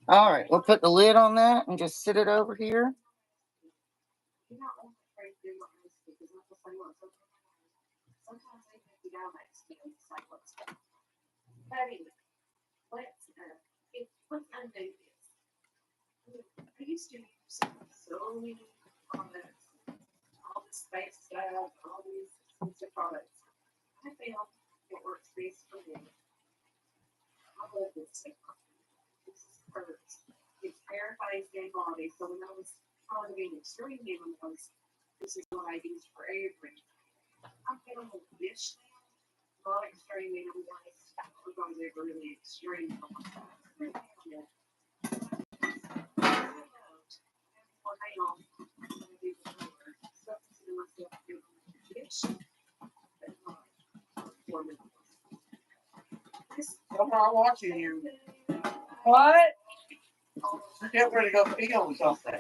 All right, we'll put the lid on that and just sit it over here. You're not always afraid to do what I say because I'm just like, look, sometimes they make you down that skin. It's like, let's go. But anyway, let's undo this. I used to use so many products, all this space stuff, all these expensive products. I found what works best for me. I love this stuff. This hurts. It's paraphrased dead body. So when I was trying to be an extreme animals, this is what I use for every. I'm getting a dish now, not extreme animals. We're going to be really extreme. I'm not watching you. What? Get ready to go feel something.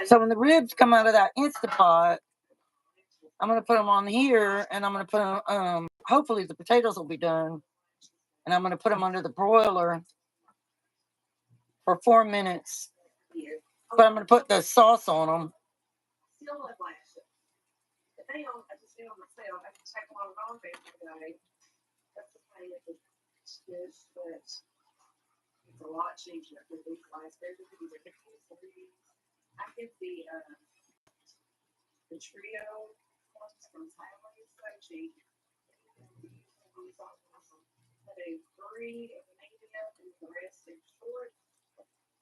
So when the ribs come out of that Instapot, I'm gonna put them on here, and I'm gonna put them. Hopefully the potatoes will be done, and I'm gonna put them under the broiler for 4 minutes. But I'm gonna put the sauce on them. It's a lot cheaper than these guys. There's I get the trio ones from Thailand, so cheap. But a 3 of medium and the rest is short.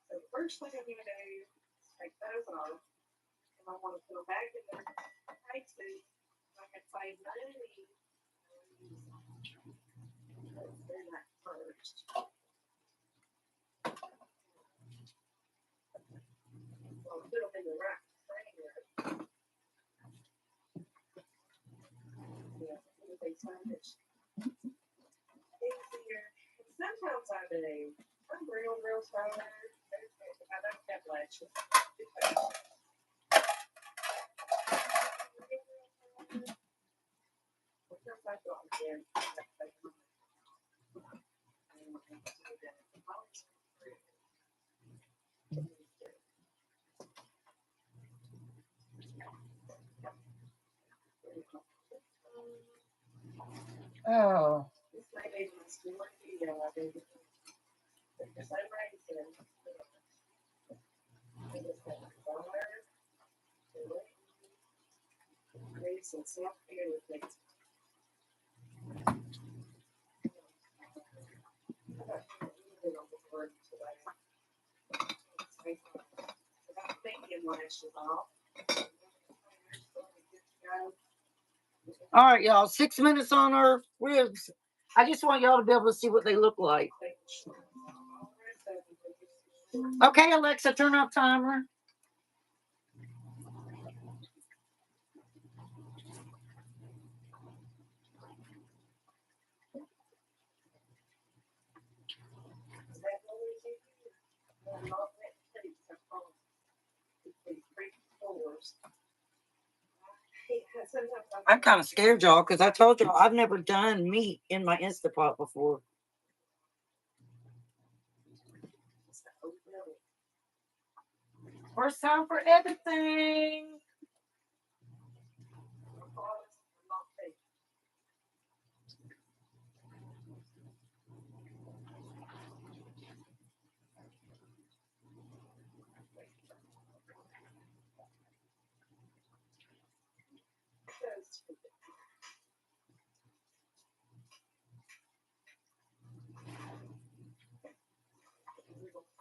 So the first thing I'm gonna do is take those off, and I want to put them back in their cases. I can save money. Let's do that first. Well, put them in the right container. Yeah, they find it easier. Sometimes I do. I'm real tired. I don't have lashes. Oh. This may be my story video I did. The same raisin. Raisin, self-care with me. All right, y'all. 6 minutes on our ribs. I just want y'all to be able to see what they look like. Okay, Alexa, turn off timer. I'm kind of scared, y'all, because I told y'all I've never done meat in my Instapot before. First time for everything.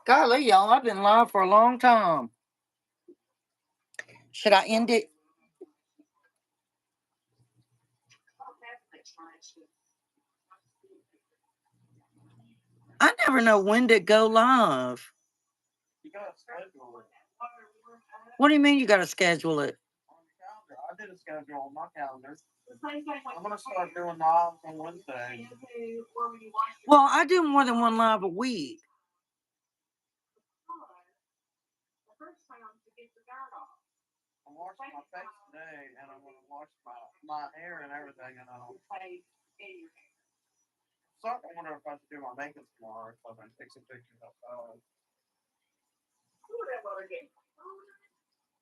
Golly, y'all, I've been live for a long time. Should I end it? I never know when to go live. You gotta schedule it What do you mean you got to schedule it? on the calendar. I did a schedule on my calendar. I'm gonna start doing lives on Wednesday. Well, I do more than one live a week. I'm washing my face today, and I'm gonna wash my hair and everything, and I'll. So I wonder if I should do my makeup tomorrow, so I can take some pictures outside.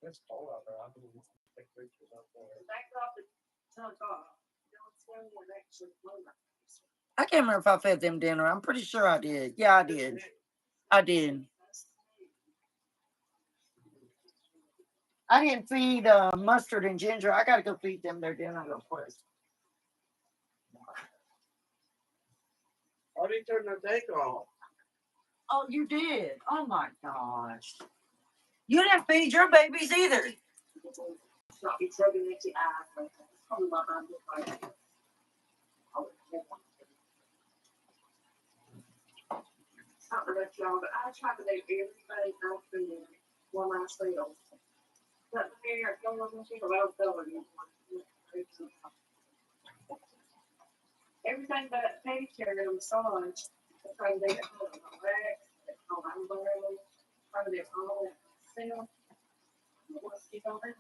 It's cold out there. I can take pictures out there. I can't remember if I fed them dinner. I'm pretty sure I did. Yeah, I did. I did. I didn't feed Mustard and Ginger. I gotta go feed them their dinner real quick. Why did you turn the tank off? Oh, you did? Oh my gosh. You didn't feed your babies either. Not the rest of y'all, but I try to do everything I can for myself. But here, don't look at you, I don't tell you. Everything but pedicure and massage, I try to do it all relax, all I'm doing, try to do all that myself. Let's get on that.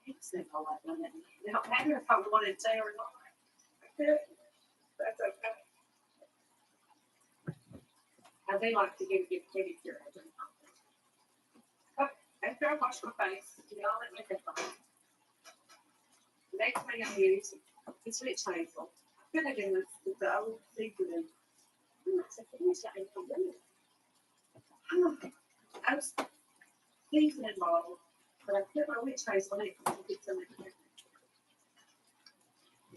It's all like that. It don't matter if I wanted to or not. I could. That's okay. I do like to get a pedicure. Okay, after I wash my face, y'all let me get on. The next thing I use is witch hazel. I could have done this with the old seafood. I was seasoning bottle, but I put my witch hazel in it to get some of it.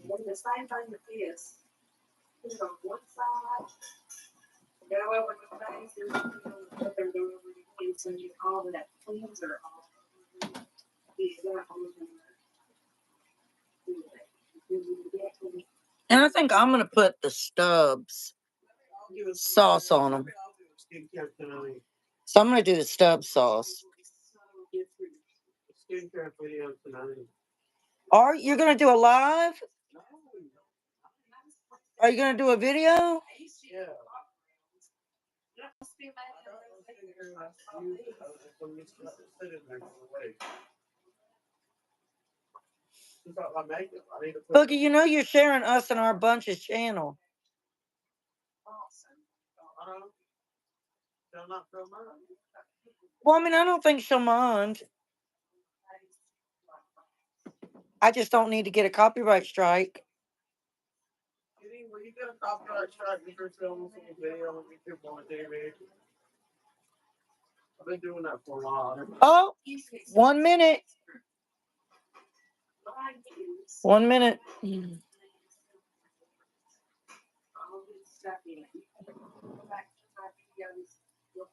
And the same thing with this. Put it on one side. Go over the face and what they're doing over the hand, so you all of that cleanser off. And I think I'm gonna put the Stubbs sauce on them. So I'm gonna do the Stubbs sauce. Skincare video tonight. Are you gonna do a live? Are you gonna do a video? Yeah. Boogie, you know you're sharing us and our bunch's channel. Well, I mean, I don't think she'll mind. I just don't need to get a copyright strike. Well, you get a copyright strike if you're filming some video on YouTube on TV. I've been doing that for a while. Oh, 1 minute. 1 minute. You'll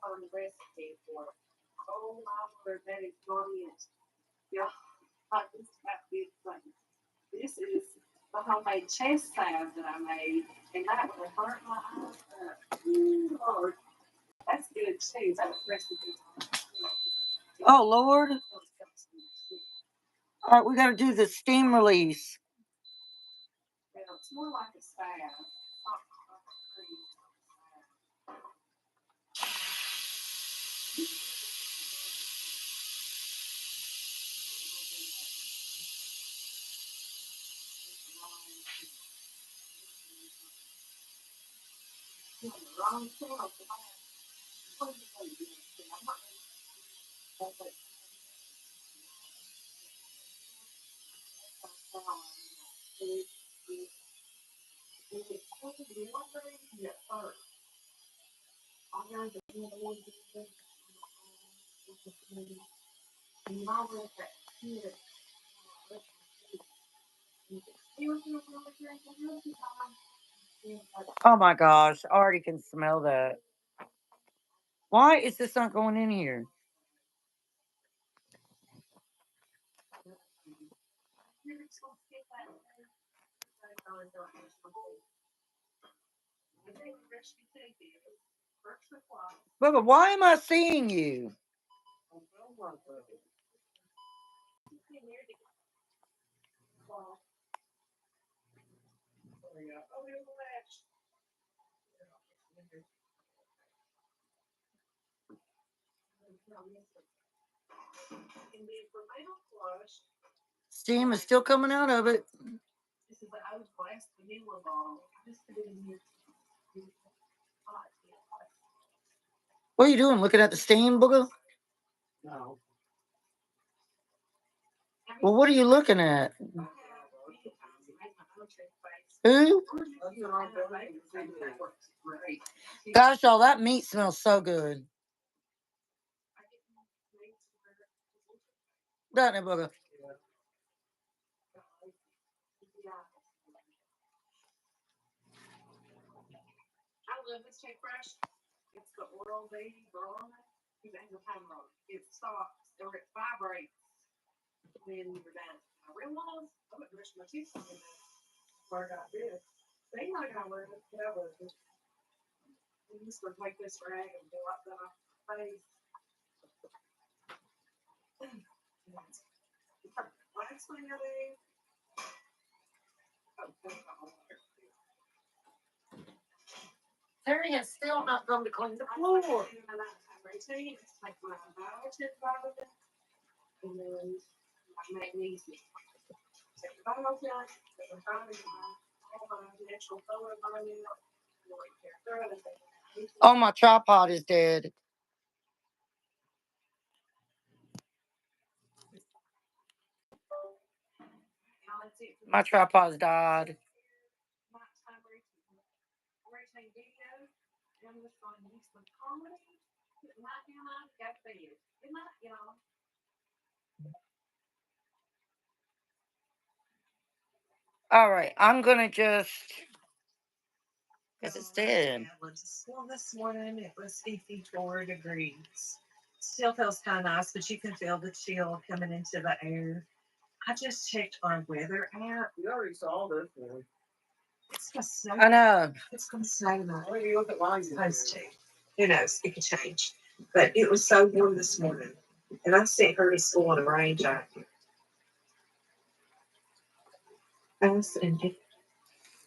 find the recipe for it. Oh my word, that is not it. Yeah, I just have to be explained. This is the homemade chest salve that I made, and that will hurt my eyes up. Ooh, Lord, that's good too. That recipe. Oh, Lord. All right, we got to do the steam release. Yeah, it's more like a salve. It's not like a cream. Wrong channel. Oh my gosh, I already can smell that. Why is this not going in here? Bubba, why am I seeing you? Steam is still coming out of it. This is the I was blessed the new one bottle. I just put it in here. What are you doing? Looking at the steam, Booga? No. Well, what are you looking at? Who? Gosh, y'all, that meat smells so good. Doesn't it, Booger? I love this check fresh. It's the oral baby brawn. You got the time wrong. It stops or it vibrates when you're done. I realize I'm gonna brush my teeth on it before I got this. They like I wear it. I wear it. I used to take this rag and go up the face. Last thing I do. Terry has still not come to clean the floor. Routine. It's like my biotin vitamin and then my magnesium. Take the biotin, the vitamin, all my natural color vitamin. Oh, my tripod is dead. My tripod's died. All right, I'm gonna just because it's dead. Well, this morning it was 54 degrees. Still feels kind of nice, but you can feel the chill coming into the air. I just checked our weather app. You already saw this one. It's just so I know. it's gonna say that. Why do you look at mine? Supposed to. Who knows? It could change. But it was so warm this morning. And I sent her to school in a rain jacket. And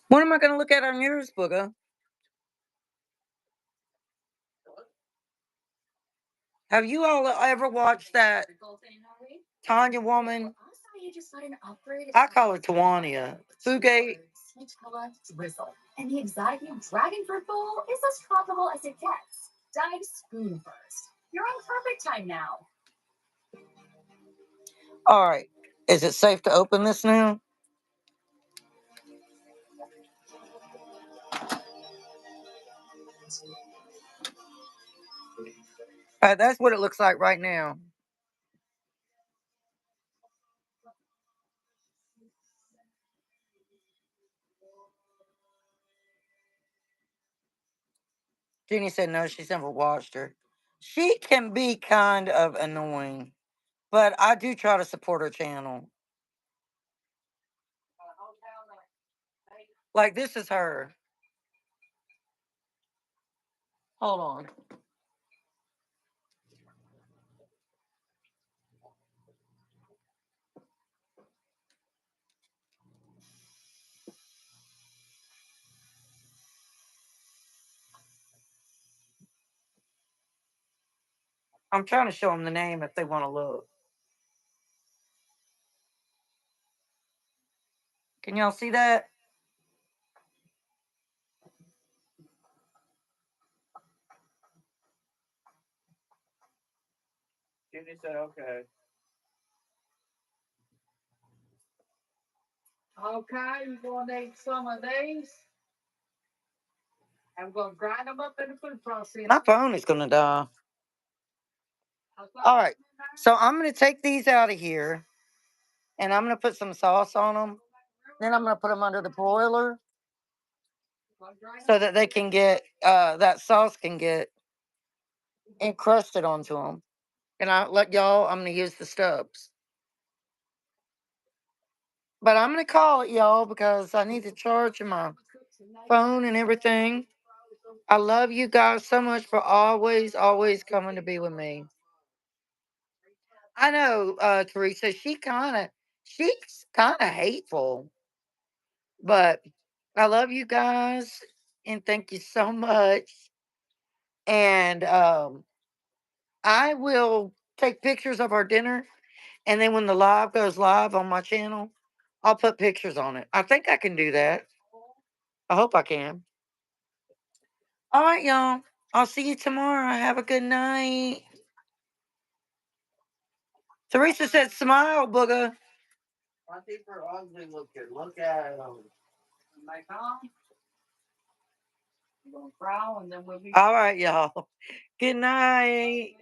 What am I gonna look at on yours, Booger? Have you all ever watched that Tanya woman? I call her Tawania. Fugate. And the exotic new dragon fruit bowl is as tropical as it gets. Dive spoon first. You're on perfect time now. All right. Is it safe to open this now? That's what it looks like right now. Jeannie said no, she's never watched her. She can be kind of annoying, but I do try to support her channel. Like this is her. Hold on. I'm trying to show them the name if they want to look. Can y'all see that? Judy said, okay. Okay, you gonna need some of these? I'm gonna grind them up in the food processor. My phone is gonna die. All right, so I'm gonna take these out of here, and I'm gonna put some sauce on them. Then I'm gonna put them under the broiler so that they can get that sauce can get encrusted onto them. And I let y'all. I'm gonna use the stubs, but I'm gonna call it y'all because I need to charge my phone and everything. I love you guys so much for always, always coming to be with me. I know, Teresa, she's kind of hateful, but I love you guys and thank you so much. And I will take pictures of our dinner, and then when the live goes live on my channel, I'll put pictures on it. I think I can do that. I hope I can. All right, y'all. I'll see you tomorrow. Have a good night. Teresa said, "Smile, booger." I think they're ugly looking. Look at them. back on. We'll growl and then we'll be. All right, y'all. Good night.